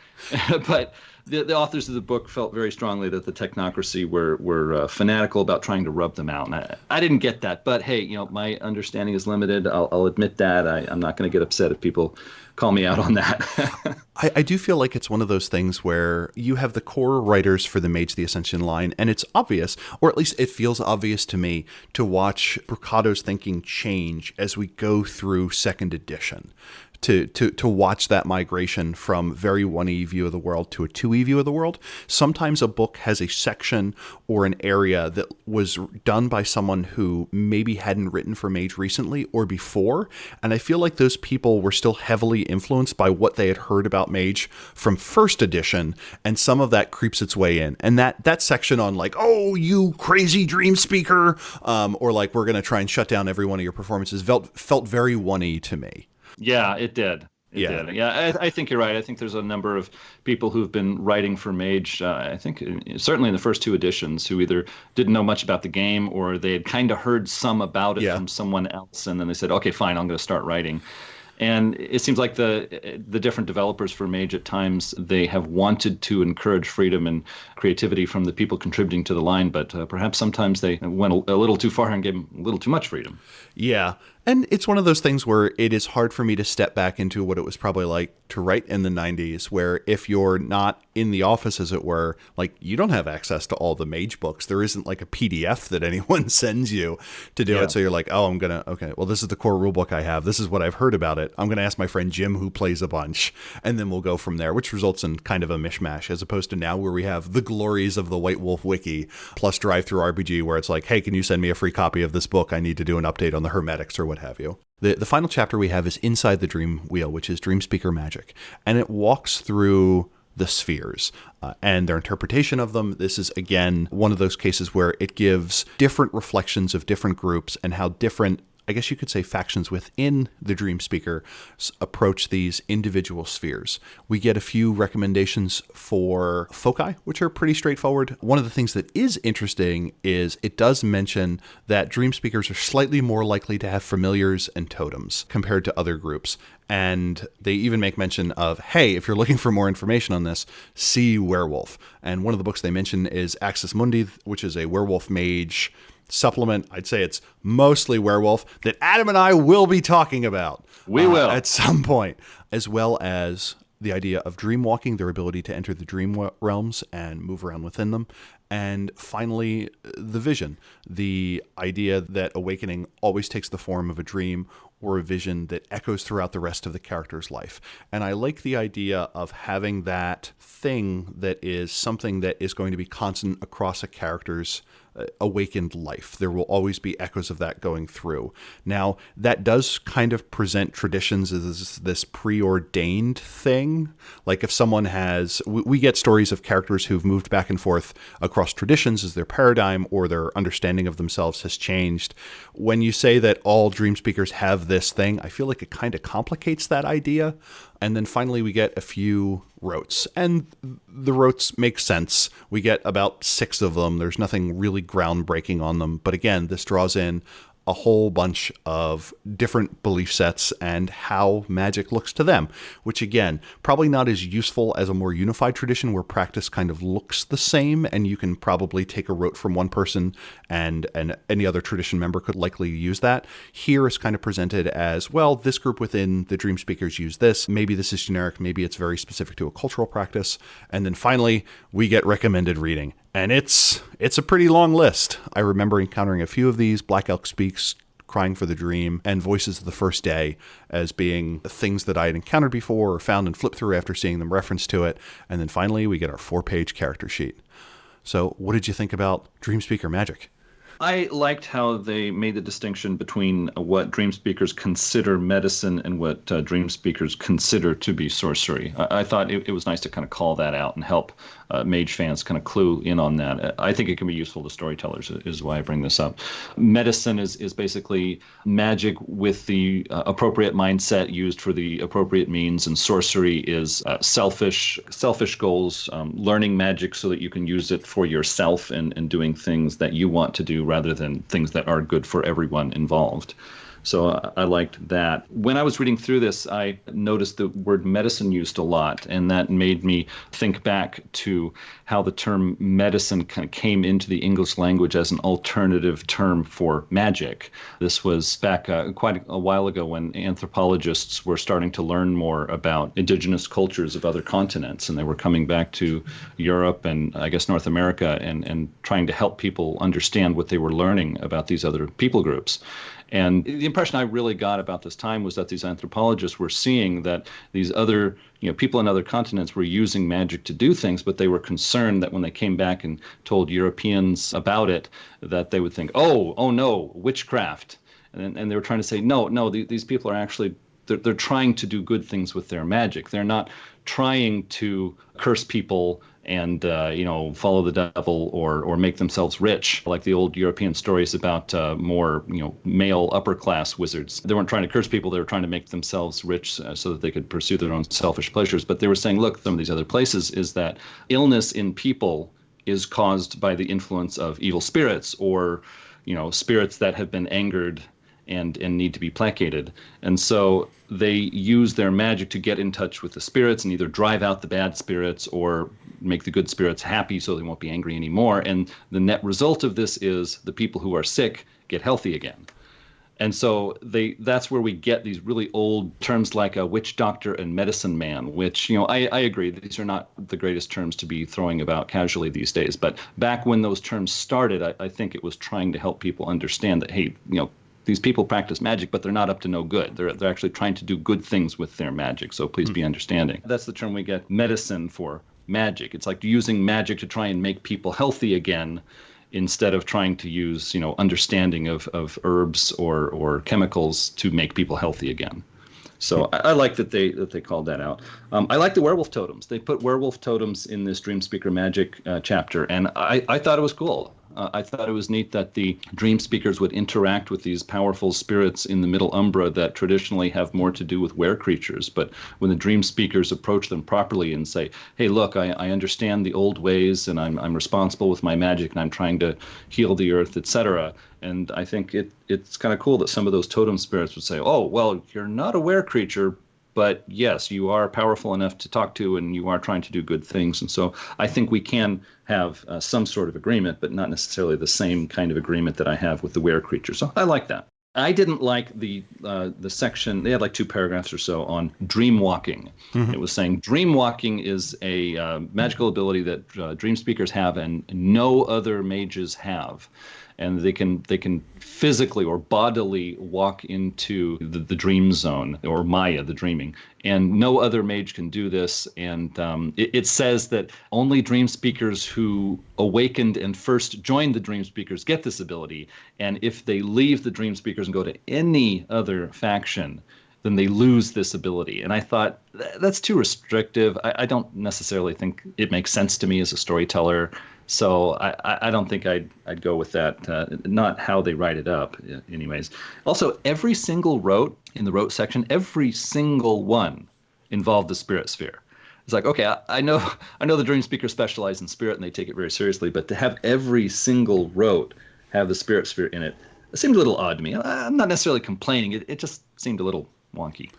But the authors of the book felt very strongly that the technocracy were fanatical about trying to rub them out, and I didn't get that. But hey, my understanding is limited. I'll admit that. I'm not going to get upset if people call me out on that. I do feel like it's one of those things where you have the core writers for the Mage the Ascension line, and it's obvious, or at least it feels obvious to me, to watch Bricato's thinking change as we go through second edition. To watch that migration from very 1E view of the world to a 2E view of the world. Sometimes a book has a section or an area that was done by someone who maybe hadn't written for Mage recently or before, and I feel like those people were still heavily influenced by what they had heard about Mage from first edition, and some of that creeps its way in. And that section on like, oh, you crazy dream speaker, or like, we're going to try and shut down every one of your performances felt very 1E to me. Yeah, it did. It did. Yeah, I think you're right. I think there's a number of people who've been writing for Mage, I think certainly in the first two editions, who either didn't know much about the game or they had kind of heard some about it from someone else, and then they said, okay, fine, I'm going to start writing. And it seems like the different developers for Mage at times, they have wanted to encourage freedom and creativity from the people contributing to the line, but perhaps sometimes they went a little too far and gave them a little too much freedom. Yeah. And it's one of those things where it is hard for me to step back into what it was probably like to write in the 90s, where if you're not in the office, as it were, like you don't have access to all the Mage books. There isn't like a PDF that anyone sends you to do it. So you're like, oh, okay, well, this is the core rule book I have. This is what I've heard about it. I'm going to ask my friend Jim, who plays a bunch, and then we'll go from there, which results in kind of a mishmash, as opposed to now where we have the glories of the White Wolf Wiki plus Drive-Thru RPG, where it's like, hey, can you send me a free copy of this book? I need to do an update on the Hermetics or what have you. The final chapter we have is Inside the Dream Wheel, which is Dreamspeaker magic, and it walks through the spheres and their interpretation of them. This is, again, one of those cases where it gives different reflections of different groups and how different, I guess you could say, factions within the Dreamspeaker approach these individual spheres. We get a few recommendations for foci, which are pretty straightforward. One of the things that is interesting is it does mention that Dreamspeakers are slightly more likely to have familiars and totems compared to other groups. And they even make mention of, hey, if you're looking for more information on this, see Werewolf. And one of the books they mention is Axis Mundi, which is a werewolf mage supplement. I'd say it's mostly werewolf that Adam and I will be talking about. We will. At some point, as well as the idea of dream walking, their ability to enter the dream realms and move around within them. And finally, the vision, the idea that awakening always takes the form of a dream or a vision that echoes throughout the rest of the character's life. And I like the idea of having that thing that is something that is going to be constant across a character's awakened life. There will always be echoes of that going through. Now, that does kind of present traditions as this preordained thing. Like if someone has, we get stories of characters who've moved back and forth across traditions as their paradigm or their understanding of themselves has changed. When you say that all Dreamspeakers have this thing, I feel like it kind of complicates that idea. And then finally, we get a few rotes. And the rotes make sense. We get about 6 of them. There's nothing really groundbreaking on them. But again, this draws in a whole bunch of different belief sets and how magic looks to them, which again, probably not as useful as a more unified tradition where practice kind of looks the same and you can probably take a rote from one person and any other tradition member could likely use that. Here is kind of presented as, well, this group within the Dreamspeakers use this. Maybe this is generic. Maybe it's very specific to a cultural practice. And then finally, we get recommended reading. And it's a pretty long list. I remember encountering a few of these. Black Elk Speaks, Crying for the Dream, and Voices of the First Day as being things that I had encountered before or found and flipped through after seeing them referenced to it. And then finally, we get our 4-page character sheet. So what did you think about Dreamspeaker magic? I liked how they made the distinction between what Dreamspeakers consider medicine and what Dreamspeakers consider to be sorcery. I thought it was nice to kind of call that out and help Mage fans kind of clue in on that. I think it can be useful to storytellers, is why I bring this up. Medicine is basically magic with the appropriate mindset used for the appropriate means, and sorcery is selfish goals, learning magic so that you can use it for yourself and doing things that you want to do rather than things that are good for everyone involved. So I liked that. When I was reading through this, I noticed the word medicine used a lot, and that made me think back to how the term medicine kind of came into the English language as an alternative term for magic. This was back quite a while ago when anthropologists were starting to learn more about indigenous cultures of other continents, and they were coming back to Europe and I guess North America and trying to help people understand what they were learning about these other people groups. And the impression I really got about this time was that these anthropologists were seeing that these other, people in other continents were using magic to do things, but they were concerned that when they came back and told Europeans about it, that they would think, oh no, witchcraft. And they were trying to say, no, these people are actually, they're trying to do good things with their magic. They're not trying to curse people and follow the devil or make themselves rich, like the old European stories about more male upper class wizards. They weren't trying to curse people; they were trying to make themselves rich so that they could pursue their own selfish pleasures. But they were saying, look, some of these other places is that illness in people is caused by the influence of evil spirits or spirits that have been angered and need to be placated. And so they use their magic to get in touch with the spirits and either drive out the bad spirits or make the good spirits happy so they won't be angry anymore. And the net result of this is the people who are sick get healthy again. And so that's where we get these really old terms like a witch doctor and medicine man, which, I agree, these are not the greatest terms to be throwing about casually these days. But back when those terms started, I think it was trying to help people understand that, hey, these people practice magic, but they're not up to no good. They're actually trying to do good things with their magic. So please be understanding. That's the term we get, medicine, for magic. It's like using magic to try and make people healthy again, instead of trying to use, understanding of herbs or chemicals to make people healthy again. So I like that they called that out. I like the werewolf totems. They put werewolf totems in this Dreamspeaker magic chapter, and I thought it was cool. I thought it was neat that the Dreamspeakers would interact with these powerful spirits in the Middle Umbra that traditionally have more to do with were creatures. But when the Dreamspeakers approach them properly and say, hey, look, I understand the old ways, and I'm responsible with my magic, and I'm trying to heal the earth, etc. And I think it's kind of cool that some of those totem spirits would say, oh, well, you're not a were creature, but yes, you are powerful enough to talk to, and you are trying to do good things. And so I think we can have some sort of agreement, but not necessarily the same kind of agreement that I have with the were creature. So I like that. I didn't like the section. They had like 2 paragraphs or so on dream walking. Mm-hmm. It was saying dream walking is a magical ability that Dreamspeakers have and no other mages have. And they can physically or bodily walk into the dream zone, or Maya, the dreaming. And no other mage can do this. And it says that only Dreamspeakers who awakened and first joined the Dreamspeakers get this ability. And if they leave the Dreamspeakers and go to any other faction, then they lose this ability. And I thought, that's too restrictive. I don't necessarily think it makes sense to me as a storyteller. So I don't think I'd go with that, not how they write it up anyways. Also, every single rote in the rote section, every single one involved the spirit sphere. It's like, okay, I know the Dreamspeakers specialize in spirit and they take it very seriously, but to have every single rote have the spirit sphere in it, it seemed a little odd to me. I'm not necessarily complaining. It just seemed a little wonky.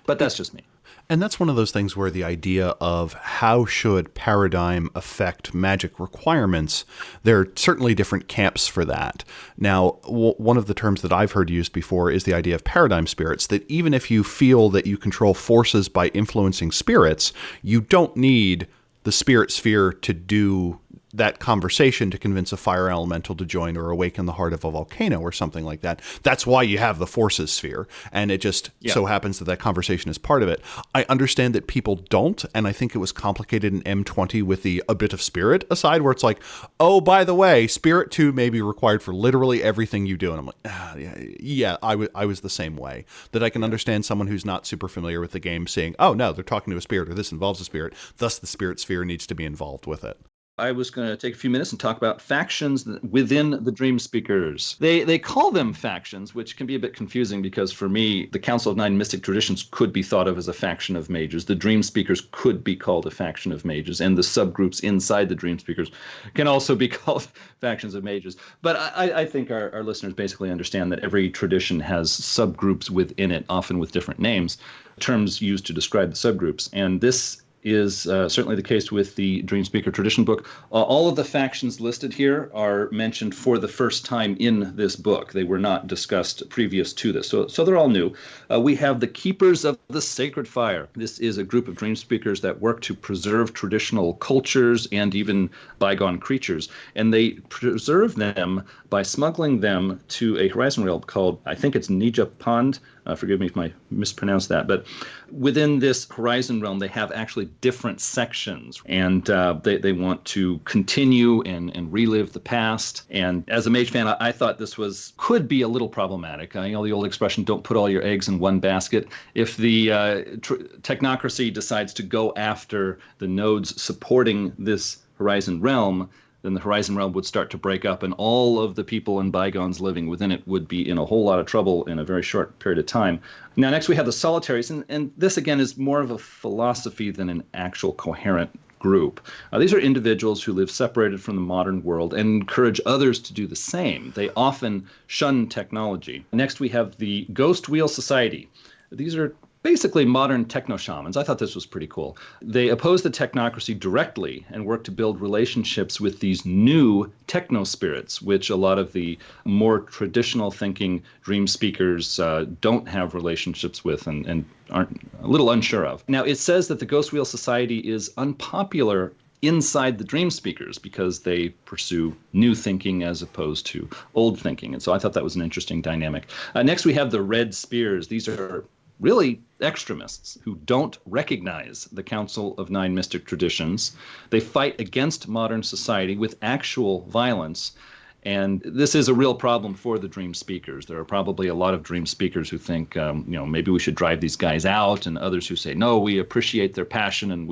But that's just me. And that's one of those things where the idea of how should paradigm affect magic requirements, there are certainly different camps for that. Now, one of the terms that I've heard used before is the idea of paradigm spirits, that even if you feel that you control forces by influencing spirits, you don't need the spirit sphere to do that conversation to convince a fire elemental to join or awaken the heart of a volcano or something like that. That's why you have the forces sphere. And it just so happens that conversation is part of it. I understand that people don't. And I think it was complicated in M20 with the a bit of spirit aside, where it's like, oh, by the way, spirit 2 may be required for literally everything you do. And I'm like, I was the same way. That I can understand someone who's not super familiar with the game saying, oh, no, they're talking to a spirit or this involves a spirit. Thus, the spirit sphere needs to be involved with it. I was going to take a few minutes and talk about factions within the Dreamspeakers. They call them factions, which can be a bit confusing because for me, the Council of Nine Mystic Traditions could be thought of as a faction of mages. The Dreamspeakers could be called a faction of mages, and the subgroups inside the Dreamspeakers can also be called factions of mages. But I think our listeners basically understand that every tradition has subgroups within it, often with different names, terms used to describe the subgroups. And this is certainly the case with the Dreamspeaker tradition book. All of the factions listed here are mentioned for the first time in this book. They were not discussed previous to this, so they're all new. We have the Keepers of the Sacred Fire. This is a group of Dreamspeakers that work to preserve traditional cultures and even bygone creatures, and they preserve them by smuggling them to a horizon realm called, I think it's Nija Pond. Forgive me if I mispronounce that, but within this horizon realm, they have actually different sections, and they want to continue and relive the past. And as a Mage fan, I thought this could be a little problematic. The old expression, don't put all your eggs in one basket. If the technocracy decides to go after the nodes supporting this Horizon realm, then the Horizon realm would start to break up, and all of the people and bygones living within it would be in a whole lot of trouble in a very short period of time. Now, next we have the Solitaries, and this, again, is more of a philosophy than an actual coherent group. These are individuals who live separated from the modern world and encourage others to do the same. They often shun technology. Next, we have the Ghost Wheel Society. These are basically modern techno-shamans. I thought this was pretty cool. They oppose the technocracy directly and work to build relationships with these new techno-spirits, which a lot of the more traditional thinking Dreamspeakers don't have relationships with and aren't a little unsure of. Now, it says that the Ghost Wheel Society is unpopular inside the Dreamspeakers because they pursue new thinking as opposed to old thinking. And so I thought that was an interesting dynamic. Next, we have the Red Spears. These are really extremists who don't recognize the Council of Nine Mystic Traditions. They fight against modern society with actual violence. And this is a real problem for the Dreamspeakers. There are probably a lot of Dreamspeakers who think, maybe we should drive these guys out, and others who say, no, we appreciate their passion and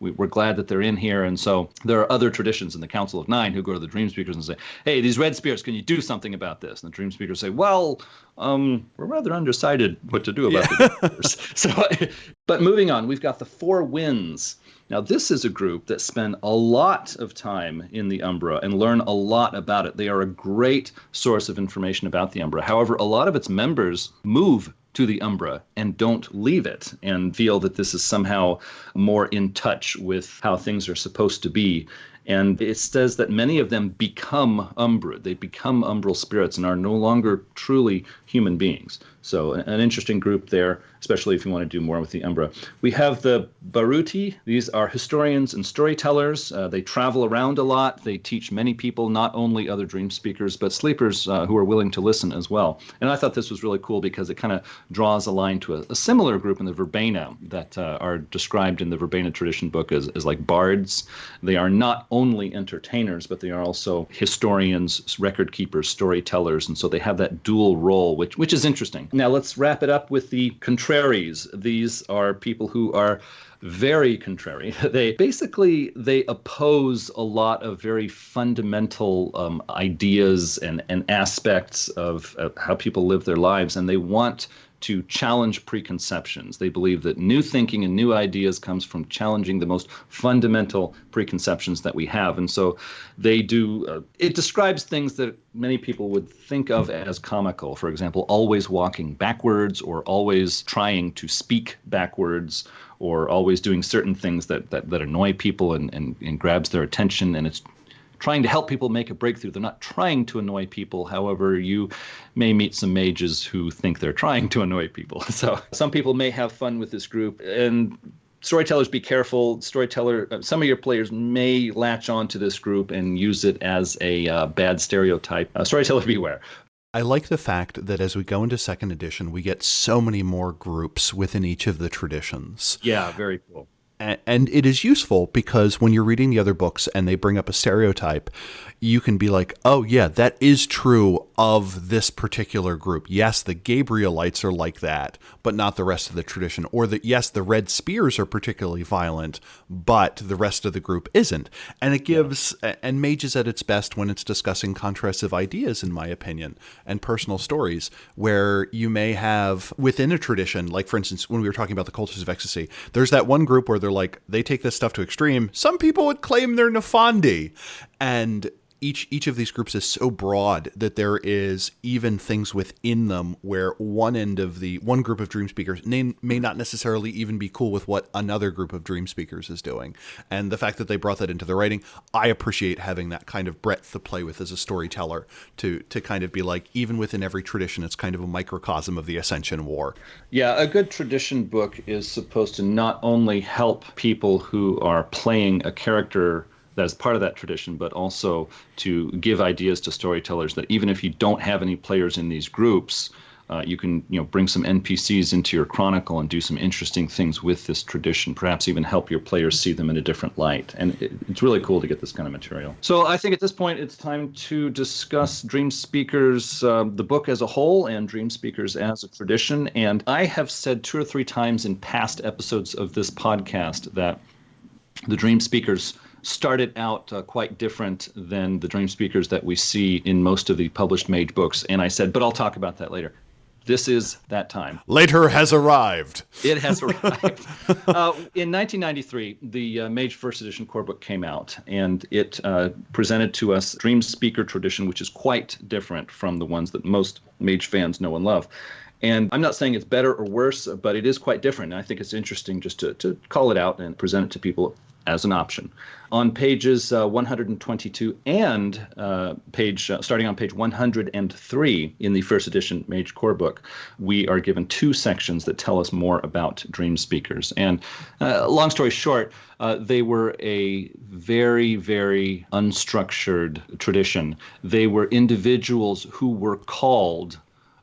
we're glad that they're in here. And so there are other traditions in the Council of Nine who go to the Dreamspeakers and say, hey, these Red Spears, can you do something about this? And the Dreamspeakers say, well, we're rather undecided what to do about the Spears. But moving on, we've got the Four Winds. Now, this is a group that spend a lot of time in the Umbra and learn a lot about it. They are a great source of information about the Umbra. However, a lot of its members move to the Umbra and don't leave it and feel that this is somehow more in touch with how things are supposed to be. And it says that many of them become Umbra. They become umbral spirits and are no longer truly human beings. So an interesting group there, especially if you want to do more with the Umbra. We have the Baruti. These are historians and storytellers. They travel around a lot. They teach many people, not only other Dreamspeakers, but sleepers who are willing to listen as well. And I thought this was really cool because it kind of draws a line to a similar group in the Verbena that are described in the Verbena tradition book as like bards. They are not only entertainers, but they are also historians, record keepers, storytellers. And so they have that dual role, which is interesting. Now, let's wrap it up with the contraries. These are people who are very contrary. They oppose a lot of very fundamental ideas and aspects of how people live their lives, and they want to challenge preconceptions. They believe that new thinking and new ideas comes from challenging the most fundamental preconceptions that we have. And so they do, it describes things that many people would think of as comical. For example, always walking backwards, or always trying to speak backwards, or always doing certain things that annoy people and grabs their attention. And it's trying to help people make a breakthrough. They're not trying to annoy people. However, you may meet some mages who think they're trying to annoy people. So some people may have fun with this group. And storytellers, be careful. Some of your players may latch on to this group and use it as a bad stereotype. Storyteller, beware. I like the fact that as we go into second edition, we get so many more groups within each of the traditions. Yeah, very cool. And it is useful because when you're reading the other books and they bring up a stereotype, you can be like, oh, yeah, that is true of this particular group. Yes, the Gabrielites are like that, but not the rest of the tradition. Or that, yes, the Red Spears are particularly violent, but the rest of the group isn't. And it gives, and Mage is at its best when it's discussing contrastive ideas, in my opinion, and personal stories, where you may have within a tradition, like for instance, when we were talking about the Cultures of Ecstasy, there's that one group where they're like, they take this stuff to extreme. Some people would claim they're Nefandi. And each of these groups is so broad that there is even things within them where one group of Dreamspeakers may not necessarily even be cool with what another group of Dreamspeakers is doing. And the fact that they brought that into the writing, I appreciate having that kind of breadth to play with as a storyteller to kind of be like, even within every tradition, it's kind of a microcosm of the Ascension War. Yeah, a good tradition book is supposed to not only help people who are playing a character that is part of that tradition, but also to give ideas to storytellers that even if you don't have any players in these groups, You can, bring some NPCs into your chronicle and do some interesting things with this tradition, perhaps even help your players see them in a different light. And it's really cool to get this kind of material. So I think at this point, it's time to discuss Dreamspeakers, the book as a whole, and Dreamspeakers as a tradition. And I have said 2 or 3 times in past episodes of this podcast that the Dreamspeakers started out quite different than the Dreamspeakers that we see in most of the published Mage books. And I said, but I'll talk about that later. This is that time. Later has arrived. It has arrived. In 1993, the Mage First Edition core book came out, and it presented to us Dreamspeaker tradition, which is quite different from the ones that most Mage fans know and love. And I'm not saying it's better or worse, but it is quite different. And I think it's interesting just to call it out and present it to people as an option. On pages 122 and starting on page 103 in the first edition Mage Core book, we are given 2 sections that tell us more about Dreamspeakers. And long story short, they were a very, very unstructured tradition. They were individuals who were called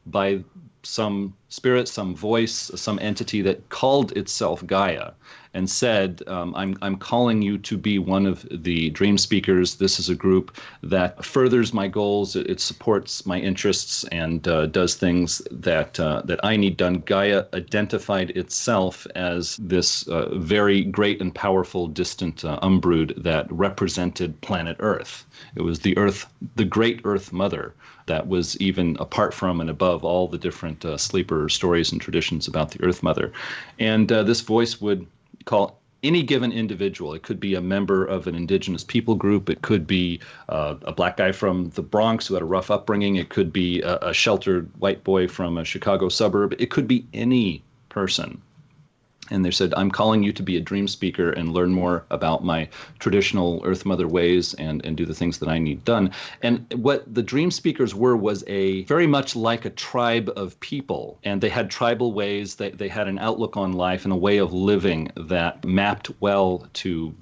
by some spirit, some voice, some entity that called itself Gaia and said, I'm calling you to be one of the Dreamspeakers. This is a group that furthers my goals. It supports my interests and does things that I need done. Gaia identified itself as this very great and powerful distant umbrood that represented planet Earth. It was the Earth, the great Earth Mother, that was even apart from and above all the different sleeper stories and traditions about the Earth Mother. And this voice would call any given individual. It could be a member of an indigenous people group. It could be a black guy from the Bronx who had a rough upbringing. It could be a sheltered white boy from a Chicago suburb. It could be any person. And they said, I'm calling you to be a dream speaker and learn more about my traditional Earth Mother ways and do the things that I need done. And what the dream speakers were was a very much like a tribe of people. And they had tribal ways. They had an outlook on life and a way of living that mapped well to,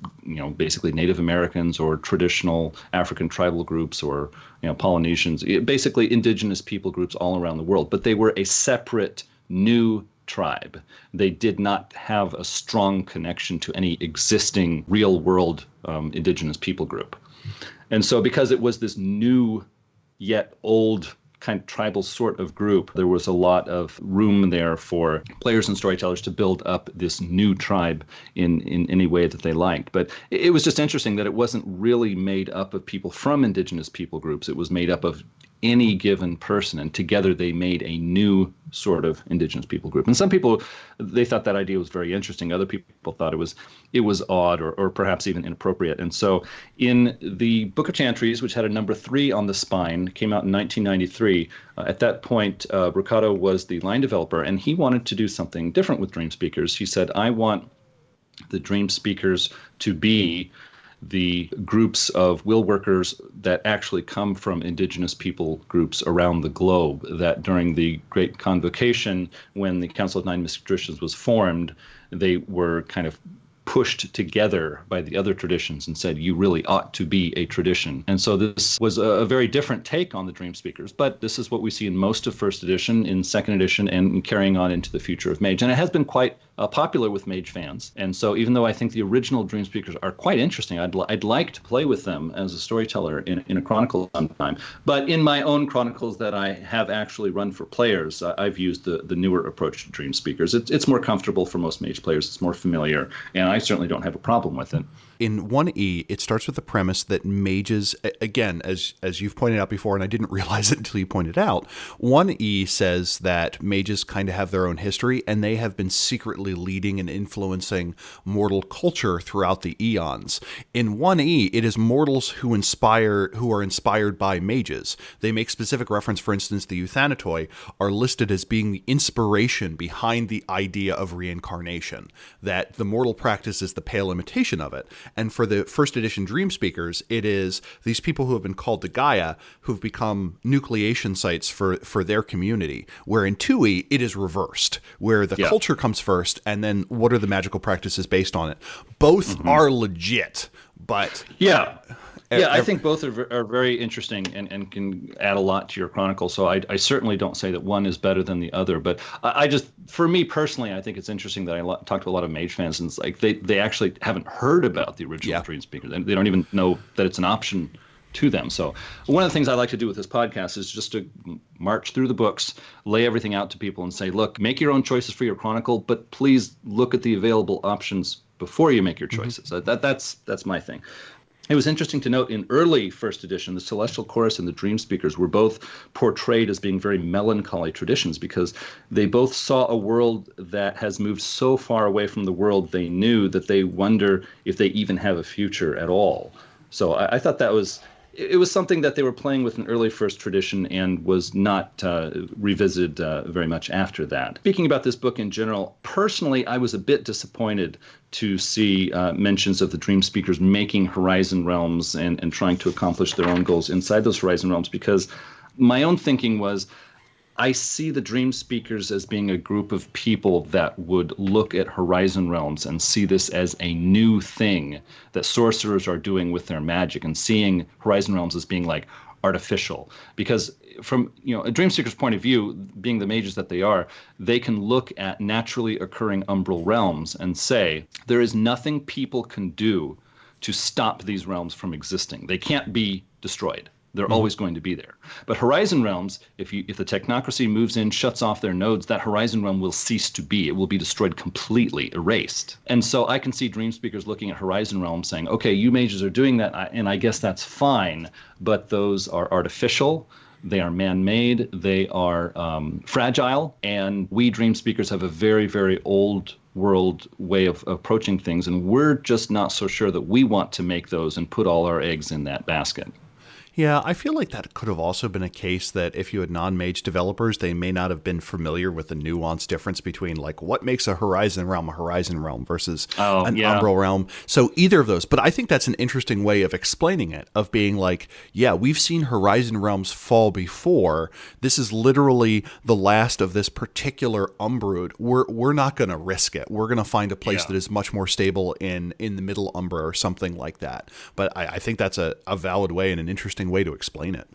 basically Native Americans or traditional African tribal groups or, Polynesians, basically indigenous people groups all around the world. But they were a separate new tribe. They did not have a strong connection to any existing real world indigenous people group. And so because it was this new yet old kind of tribal sort of group, there was a lot of room there for players and storytellers to build up this new tribe in any way that they liked. But it was just interesting that it wasn't really made up of people from indigenous people groups. It was made up of any given person, and together they made a new sort of indigenous people group. And some people, they thought that idea was very interesting. Other people thought it was odd or perhaps even inappropriate. And so in the Book of Chantries, which had a number 3 on the spine, came out in 1993, at that point, Ricardo was the line developer, and he wanted to do something different with Dreamspeakers. He said, I want the Dreamspeakers to be the groups of will workers that actually come from indigenous people groups around the globe, that during the Great Convocation, when the Council of Nine Mystic Traditions was formed, they were kind of pushed together by the other traditions and said, you really ought to be a tradition. And so this was a very different take on the Dreamspeakers, but this is what we see in most of first edition, in second edition, and carrying on into the future of Mage. And it has been quite popular with Mage fans. And so even though I think the original Dreamspeakers are quite interesting, I'd like to play with them as a storyteller in a chronicle sometime. But in my own chronicles that I have actually run for players, I've used the newer approach to Dreamspeakers. It's more comfortable for most Mage players. It's more familiar, and I certainly don't have a problem with it. In 1E, it starts with the premise that mages, again, as you've pointed out before, and I didn't realize it until you pointed out, 1E says that mages kind of have their own history, and they have been secretly leading and influencing mortal culture throughout the eons. In 1E, it is mortals who are inspired by mages. They make specific reference, for instance, the Euthanatoi are listed as being the inspiration behind the idea of reincarnation, that the mortal practice is the pale imitation of it. And for the first edition Dreamspeakers, it is these people who have been called to Gaia who've become nucleation sites for their community, where in 2E, it is reversed, where the culture comes first, and then what are the magical practices based on it. Both are legit, but... Yeah. Yeah, I think both are very interesting and can add a lot to your chronicle. So I certainly don't say that one is better than the other. But I just, for me personally, I think it's interesting that I talk to a lot of Mage fans, and it's like they actually haven't heard about the original Dreamspeakers. They don't even know that it's an option to them. So one of the things I like to do with this podcast is just to march through the books, lay everything out to people and say, look, make your own choices for your chronicle, but please look at the available options before you make your choices. That's my thing. It was interesting to note in early first edition, the Celestial Chorus and the Dreamspeakers were both portrayed as being very melancholy traditions because they both saw a world that has moved so far away from the world they knew that they wonder if they even have a future at all. So I thought that was something that they were playing with in early first tradition and was not revisited very much after that. Speaking about this book in general, personally, I was a bit disappointed to see mentions of the Dreamspeakers making Horizon Realms and trying to accomplish their own goals inside those Horizon Realms, because my own thinking was, I see the Dreamspeakers as being a group of people that would look at Horizon Realms and see this as a new thing that sorcerers are doing with their magic, and seeing Horizon Realms as being like artificial. Because from a Dreamspeaker's point of view, being the mages that they are, they can look at naturally occurring umbral realms and say, there is nothing people can do to stop these realms from existing. They can't be destroyed. They're always going to be there. But Horizon Realms, if the technocracy moves in, shuts off their nodes, that Horizon Realm will cease to be. It will be destroyed completely, erased. And so I can see Dreamspeakers looking at Horizon Realms saying, okay, you mages are doing that, and I guess that's fine, but those are artificial, they are man-made, they are fragile, and we Dreamspeakers have a very, very old world way of approaching things, and we're just not so sure that we want to make those and put all our eggs in that basket. Yeah, I feel like that could have also been a case that if you had non-Mage developers, they may not have been familiar with the nuanced difference between like what makes a Horizon Realm versus an Umbral Realm. So either of those. But I think that's an interesting way of explaining it, of being like, yeah, we've seen Horizon Realms fall before. This is literally the last of this particular Umbrood. We're not going to risk it. We're going to find a place that is much more stable in the Middle Umbra or something like that. But I think that's a valid way and an interesting way to explain it.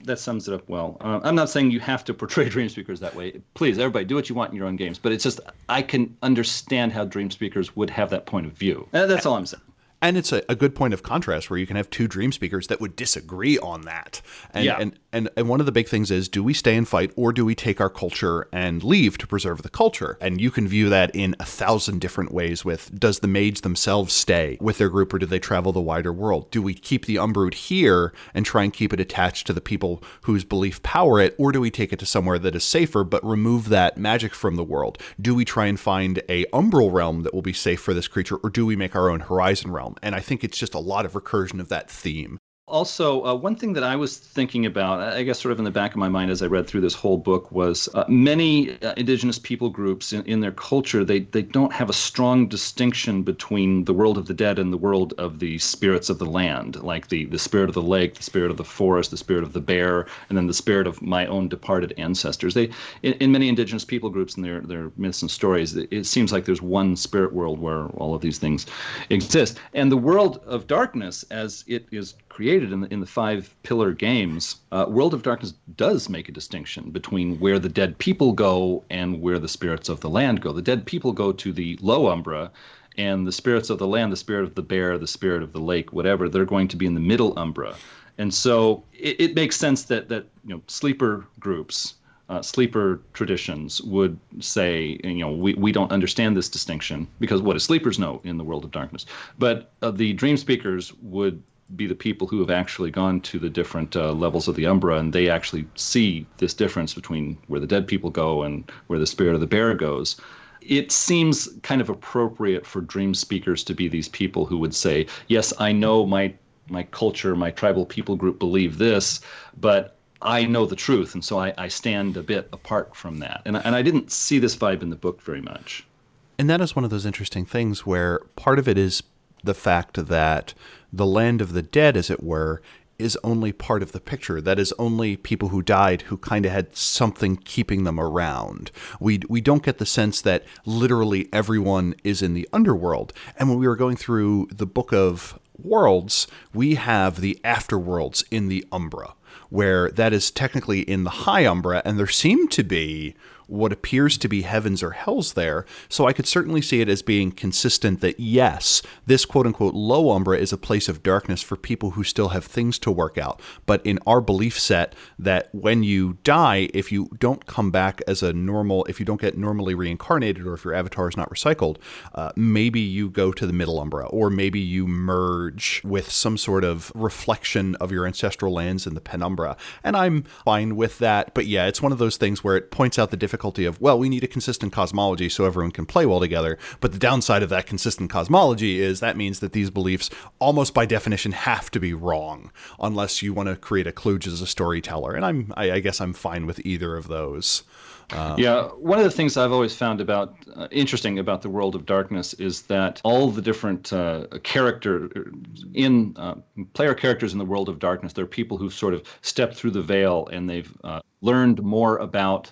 That sums it up well. I'm not saying you have to portray Dreamspeakers that way. Please, everybody, do what you want in your own games. But it's just, I can understand how Dreamspeakers would have that point of view. That's all I'm saying. And it's a good point of contrast where you can have two Dreamspeakers that would disagree on that. And one of the big things is, do we stay and fight, or do we take our culture and leave to preserve the culture? And you can view that in 1,000 different ways with, does the mage themselves stay with their group, or do they travel the wider world? Do we keep the Umbrood here and try and keep it attached to the people whose belief power it, or do we take it to somewhere that is safer but remove that magic from the world? Do we try and find a Umbral realm that will be safe for this creature, or do we make our own Horizon realm? And I think it's just a lot of recursion of that theme. Also, one thing that I was thinking about, I guess sort of in the back of my mind as I read through this whole book, was many indigenous people groups in their culture, they don't have a strong distinction between the world of the dead and the world of the spirits of the land, like the spirit of the lake, the spirit of the forest, the spirit of the bear, and then the spirit of my own departed ancestors. They, in many indigenous people groups and their myths and stories, it seems like there's one spirit world where all of these things exist. And the world of darkness, as it is created in the 5-pillar games, World of Darkness does make a distinction between where the dead people go and where the spirits of the land go. The dead people go to the low Umbra, and the spirits of the land, the spirit of the bear, the spirit of the lake, whatever, they're going to be in the middle Umbra. And so it makes sense that sleeper groups, sleeper traditions would say, we don't understand this distinction, because what do sleepers know in the World of Darkness? But the Dreamspeakers would be the people who have actually gone to the different levels of the Umbra, and they actually see this difference between where the dead people go and where the spirit of the bear goes. It seems kind of appropriate for Dreamspeakers to be these people who would say, yes, I know my culture, my tribal people group believe this, but I know the truth, and so I stand a bit apart from that. And I didn't see this vibe in the book very much. And that is one of those interesting things where part of it is the fact that the land of the dead, as it were, is only part of the picture. That is only people who died who kind of had something keeping them around. We don't get the sense that literally everyone is in the underworld. And when we were going through the book of worlds, we have the afterworlds in the Umbra, where that is technically in the High Umbra, and there seem to be what appears to be heavens or hells there. So I could certainly see it as being consistent that, yes, this quote-unquote low Umbra is a place of darkness for people who still have things to work out. But in our belief set, that when you die, if you don't come back as a normal, if you don't get normally reincarnated, or if your avatar is not recycled, maybe you go to the middle Umbra, or maybe you merge with some sort of reflection of your ancestral lands in the penumbra. And I'm fine with that. But yeah, it's one of those things where it points out the difficulty of, well, we need a consistent cosmology so everyone can play well together. But the downside of that consistent cosmology is that means that these beliefs almost by definition have to be wrong unless you want to create a kludge as a storyteller. And I guess I'm fine with either of those. Yeah, one of the things I've always found interesting about the world of darkness is that all the different player characters in the world of darkness, they're people who've sort of stepped through the veil, and they've learned more about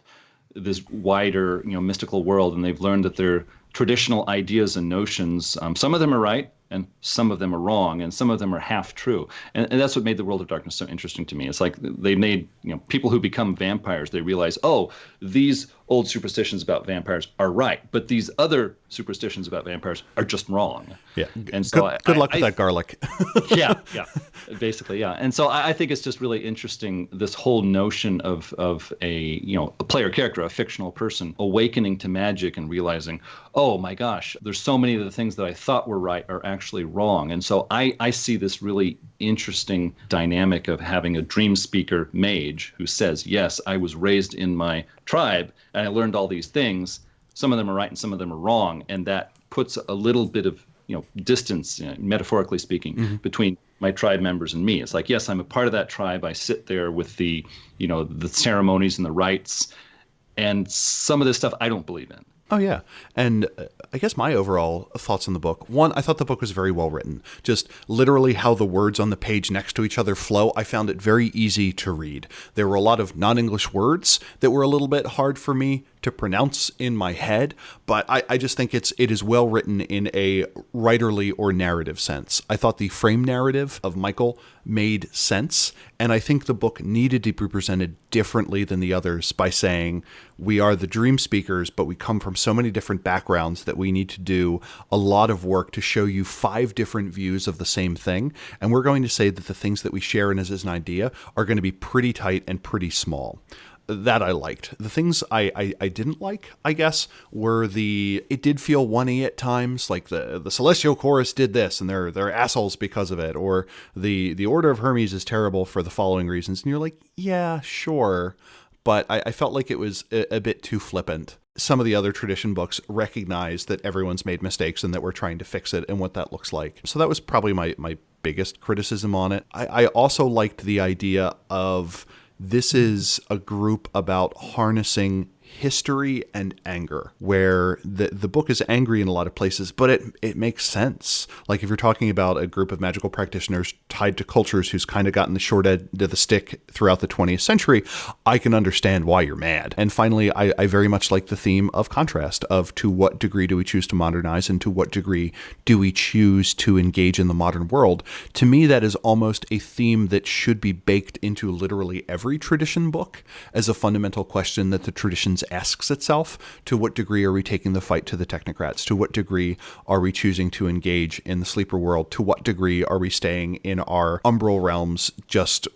this wider, mystical world, and they've learned that their traditional ideas and notions, some of them are right, and some of them are wrong, and some of them are half true. And that's what made the world of darkness so interesting to me. It's like they made, people who become vampires, they realize, oh, these old superstitions about vampires are right, but these other superstitions about vampires are just wrong. Yeah. And so good luck with that garlic. yeah, basically, yeah. And so I think it's just really interesting, this whole notion of a player character, a fictional person, awakening to magic and realizing, oh my gosh, there's so many of the things that I thought were right are actually wrong. And so I see this really interesting dynamic of having a dream speaker mage who says, yes, I was raised in my tribe and I learned all these things. Some of them are right and some of them are wrong. And that puts a little bit of distance, metaphorically speaking, between my tribe members and me. It's like, yes, I'm a part of that tribe. I sit there with the ceremonies and the rites, and some of this stuff I don't believe in. Oh, yeah. And I guess my overall thoughts on the book, one, I thought the book was very well written. Just literally how the words on the page next to each other flow, I found it very easy to read. There were a lot of non-English words that were a little bit hard for me to pronounce in my head, but I just think it is well written in a writerly or narrative sense. I thought the frame narrative of Michael made sense, and I think the book needed to be presented differently than the others by saying, we are the Dreamspeakers, but we come from so many different backgrounds that we need to do a lot of work to show you 5 different views of the same thing, and we're going to say that the things that we share in as an idea are going to be pretty tight and pretty small. That I liked. The things I didn't like, I guess, were it did feel one-y at times, like the Celestial Chorus did this, and they're assholes because of it, or the Order of Hermes is terrible for the following reasons, and you're like, yeah, sure, but I felt like it was a bit too flippant. Some of the other tradition books recognize that everyone's made mistakes and that we're trying to fix it and what that looks like. So that was probably my biggest criticism on it. I also liked the idea of this is a group about harnessing history and anger, where the book is angry in a lot of places, but it makes sense. Like if you're talking about a group of magical practitioners tied to cultures who's kind of gotten the short end of the stick throughout the 20th century, I can understand why you're mad. And finally, I very much like the theme of contrast, of to what degree do we choose to modernize and to what degree do we choose to engage in the modern world. To me, that is almost a theme that should be baked into literally every tradition book as a fundamental question that the traditions asks itself. To what degree are we taking the fight to the technocrats? To what degree are we choosing to engage in the sleeper world? To what degree are we staying in our umbral realms, just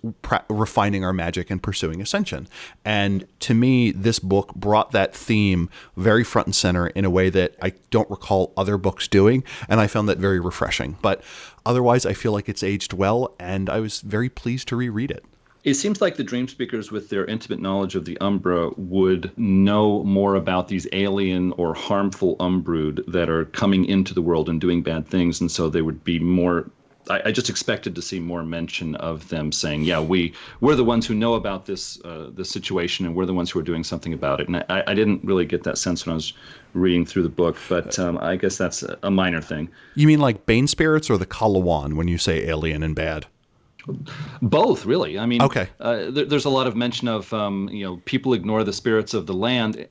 refining our magic and pursuing ascension? And to me, this book brought that theme very front and center in a way that I don't recall other books doing, and I found that very refreshing. But otherwise, I feel like it's aged well, and I was very pleased to reread it. It seems like the Dreamspeakers, with their intimate knowledge of the Umbra, would know more about these alien or harmful Umbrood that are coming into the world and doing bad things, and so they would be more... I just expected to see more mention of them saying, yeah, we're the ones who know about this situation, and we're the ones who are doing something about it. And I didn't really get that sense when I was reading through the book, but I guess that's a minor thing. You mean like Bane Spirits or the Kalawan when you say alien and bad? Both, really. I mean, okay. There's a lot of mention of, people ignore the spirits of the land.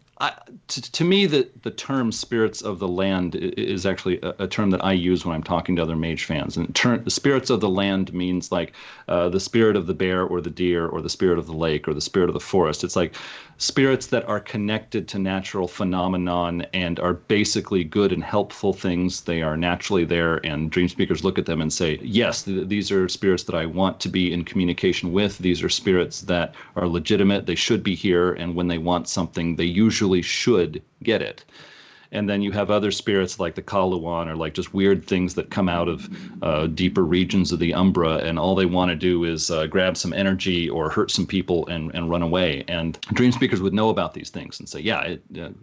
To me, the term spirits of the land is actually a term that I use when I'm talking to other Mage fans. And the spirits of the land means like the spirit of the bear or the deer or the spirit of the lake or the spirit of the forest. It's like spirits that are connected to natural phenomenon and are basically good and helpful things. They are naturally there, and Dreamspeakers look at them and say, yes, these are spirits that I want to be in communication with. These are spirits that are legitimate. They should be here, and when they want something, they usually should get it. And then you have other spirits like the Kaluan, or like just weird things that come out of deeper regions of the Umbra, and all they want to do is grab some energy or hurt some people and run away. And Dreamspeakers would know about these things and say, yeah,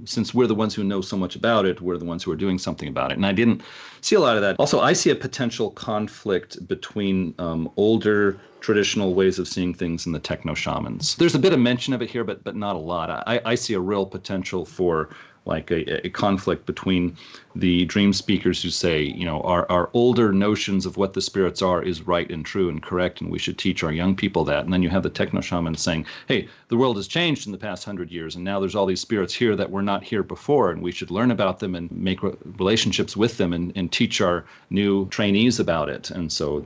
since we're the ones who know so much about it, we're the ones who are doing something about it. And I didn't see a lot of that. Also, I see a potential conflict between older traditional ways of seeing things and the techno shamans. There's a bit of mention of it here, but not a lot. I see a real potential for like a conflict between the Dreamspeakers who say, our older notions of what the spirits are is right and true and correct, and we should teach our young people that. And then you have the techno shamans saying, hey, the world has changed in the past 100 years, and now there's all these spirits here that were not here before, and we should learn about them and make relationships with them and teach our new trainees about it. And so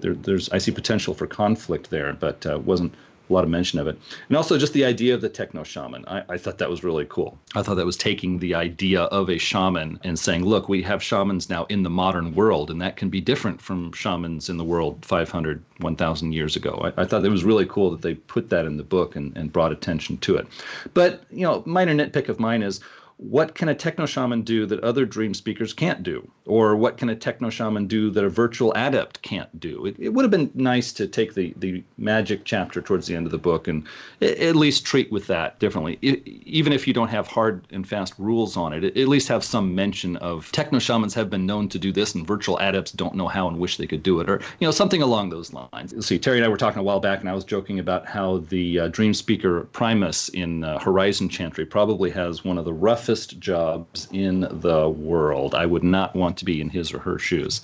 I see potential for conflict there, but wasn't a lot of mention of it. And also just the idea of the techno shaman. I thought that was really cool. I thought that was taking the idea of a shaman and saying, look, we have shamans now in the modern world, and that can be different from shamans in the world 500, 1,000 years ago. I thought it was really cool that they put that in the book and brought attention to it. But, minor nitpick of mine is, what can a techno shaman do that other Dreamspeakers can't do? Or what can a techno shaman do that a virtual adept can't do? It would have been nice to take the magic chapter towards the end of the book and at least treat with that differently. Even if you don't have hard and fast rules on it, at least have some mention of techno shamans have been known to do this and virtual adepts don't know how and wish they could do it, or something along those lines. Let's see, Terry and I were talking a while back, and I was joking about how the Dreamspeaker Primus in Horizon Chantry probably has one of the roughest jobs in the world. I would not want to be in his or her shoes.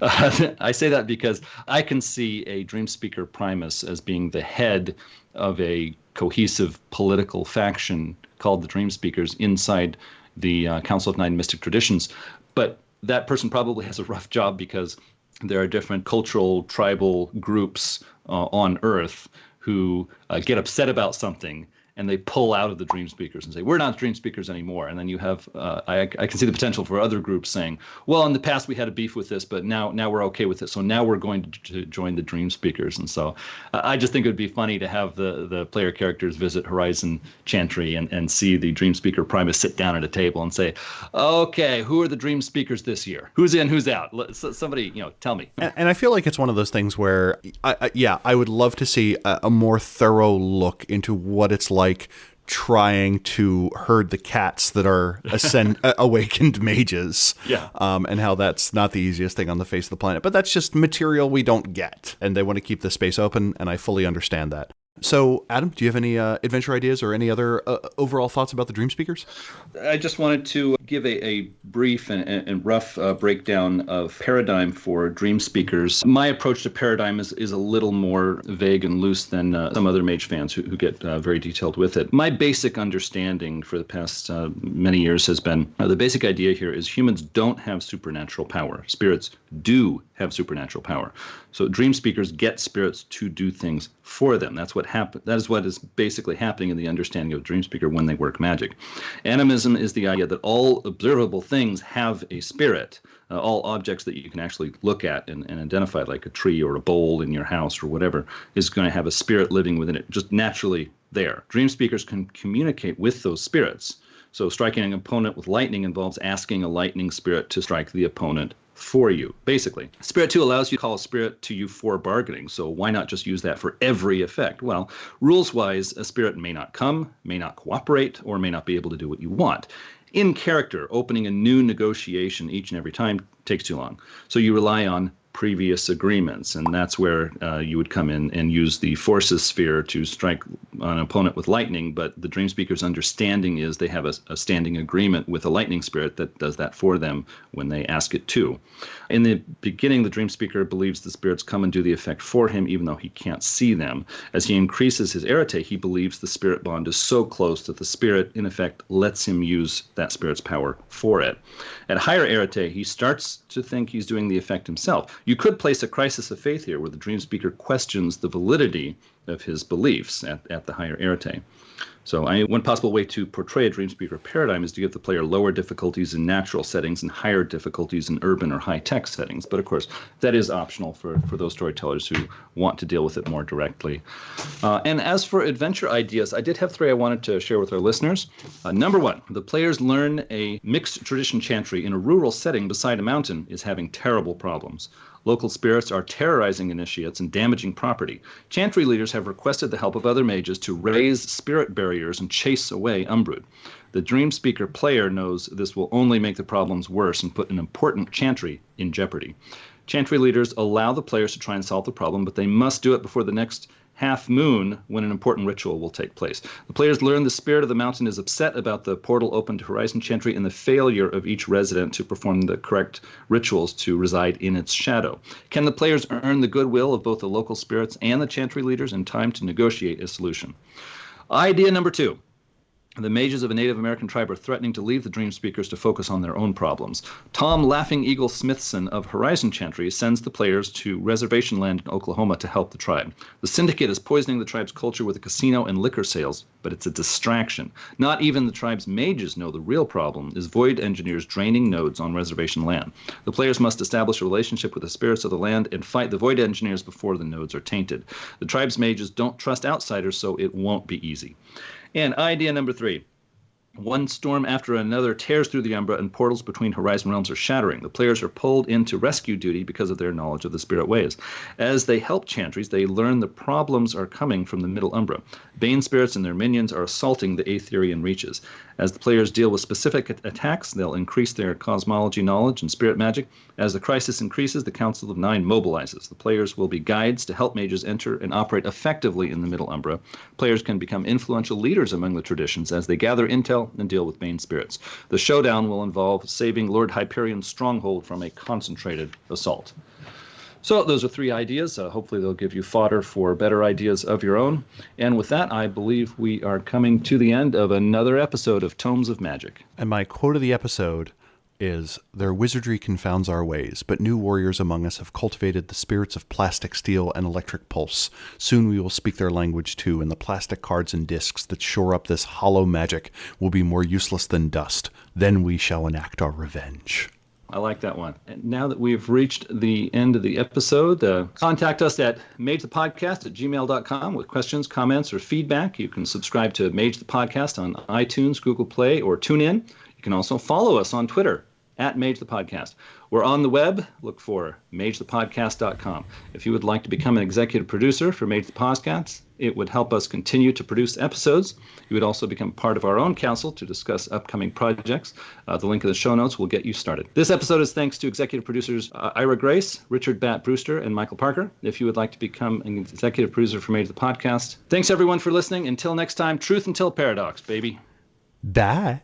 I say that because I can see a Dreamspeaker Primus as being the head of a cohesive political faction called the Dreamspeakers inside the Council of Nine Mystic Traditions. But that person probably has a rough job because there are different cultural, tribal groups on Earth who get upset about something, and they pull out of the Dreamspeakers and say, we're not Dreamspeakers anymore. And then you have, I can see the potential for other groups saying, well, in the past we had a beef with this, but now we're okay with it. So now we're going to join the Dreamspeakers. And so I just think it would be funny to have the player characters visit Horizon Chantry and see the Dreamspeaker Primus sit down at a table and say, okay, who are the Dreamspeakers this year? Who's in, who's out? Somebody, tell me. And I feel like it's one of those things where, I would love to see a more thorough look into what it's like trying to herd the cats that are awakened mages. Yeah. And how that's not the easiest thing on the face of the planet. But that's just material we don't get. And they want to keep the space open, and I fully understand that. So, Adam, do you have any adventure ideas or any other overall thoughts about the Dreamspeakers? I just wanted to give a brief and rough breakdown of paradigm for Dreamspeakers. My approach to paradigm is a little more vague and loose than some other Mage fans who get very detailed with it. My basic understanding for the past many years has been the basic idea here is humans don't have supernatural power. Spirits do have supernatural power. So Dreamspeakers get spirits to do things for them. That's what that is what is basically happening in the understanding of Dreamspeaker when they work magic. Animism is the idea that all observable things have a spirit. All objects that you can actually look at and identify, like a tree or a bowl in your house or whatever, is going to have a spirit living within it, just naturally there. Dreamspeakers can communicate with those spirits. So striking an opponent with lightning involves asking a lightning spirit to strike the opponent for you, basically. Spirit 2 allows you to call a spirit to you for bargaining, so why not just use that for every effect? Well, rules-wise, a spirit may not come, may not cooperate, or may not be able to do what you want. In character, opening a new negotiation each and every time takes too long. So you rely on previous agreements. And that's where you would come in and use the forces sphere to strike an opponent with lightning. But the Dreamspeakers' understanding is they have a standing agreement with a lightning spirit that does that for them when they ask it to. In the beginning, the Dreamspeaker believes the spirits come and do the effect for him, even though he can't see them. As he increases his arete, he believes the spirit bond is so close that the spirit, in effect, lets him use that spirit's power for it. At higher arete, he starts to think he's doing the effect himself. You could place a crisis of faith here where the Dreamspeaker questions the validity of his beliefs at the higher arete. So one possible way to portray a Dreamspeaker paradigm is to give the player lower difficulties in natural settings and higher difficulties in urban or high-tech settings. But of course, that is optional for those storytellers who want to deal with it more directly. And as for adventure ideas, I did have 3 I wanted to share with our listeners. Number 1, the players learn a mixed tradition chantry in a rural setting beside a mountain is having terrible problems. Local spirits are terrorizing initiates and damaging property. Chantry leaders have requested the help of other mages to raise spirit barriers and chase away Umbrud. The Dreamspeaker player knows this will only make the problems worse and put an important chantry in jeopardy. Chantry leaders allow the players to try and solve the problem, but they must do it before the next half moon when an important ritual will take place. The players learn the spirit of the mountain is upset about the portal open to Horizon Chantry and the failure of each resident to perform the correct rituals to reside in its shadow. Can the players earn the goodwill of both the local spirits and the Chantry leaders in time to negotiate a solution? Idea number 2. The mages of a Native American tribe are threatening to leave the Dreamspeakers to focus on their own problems. Tom Laughing Eagle Smithson of Horizon Chantry sends the players to reservation land in Oklahoma to help the tribe. The syndicate is poisoning the tribe's culture with a casino and liquor sales, but it's a distraction. Not even the tribe's mages know the real problem is void engineers draining nodes on reservation land. The players must establish a relationship with the spirits of the land and fight the void engineers before the nodes are tainted. The tribe's mages don't trust outsiders, so it won't be easy. And idea number 3. One storm after another tears through the Umbra and portals between Horizon realms are shattering. The players are pulled into rescue duty because of their knowledge of the spirit ways. As they help Chantries, they learn the problems are coming from the Middle Umbra. Bane spirits and their minions are assaulting the Aetherian reaches. As the players deal with specific attacks, they'll increase their cosmology knowledge and spirit magic. As the crisis increases, the Council of Nine mobilizes. The players will be guides to help mages enter and operate effectively in the Middle Umbra. Players can become influential leaders among the traditions as they gather intel and deal with Bane spirits. The showdown will involve saving Lord Hyperion's stronghold from a concentrated assault. So those are 3 ideas. Hopefully they'll give you fodder for better ideas of your own. And with that, I believe we are coming to the end of another episode of Tomes of Magic. And my quote of the episode is, "Their wizardry confounds our ways, but new warriors among us have cultivated the spirits of plastic, steel, and electric pulse. Soon we will speak their language too, and the plastic cards and discs that shore up this hollow magic will be more useless than dust. Then we shall enact our revenge." I like that one. And now that we've reached the end of the episode, contact us at magethepodcast@gmail.com with questions, comments, or feedback. You can subscribe to Mage the Podcast on iTunes, Google Play, or TuneIn. You can also follow us on Twitter at Mage the Podcast. We're on the web. Look for magethepodcast.com. If you would like to become an executive producer for Mage the Podcast, it would help us continue to produce episodes. You would also become part of our own council to discuss upcoming projects. The link in the show notes will get you started. This episode is thanks to executive producers Ira Grace, Richard Batt Brewster, and Michael Parker. If you would like to become an executive producer for Mage the Podcast, thanks everyone for listening. Until next time, truth until paradox, baby. Die.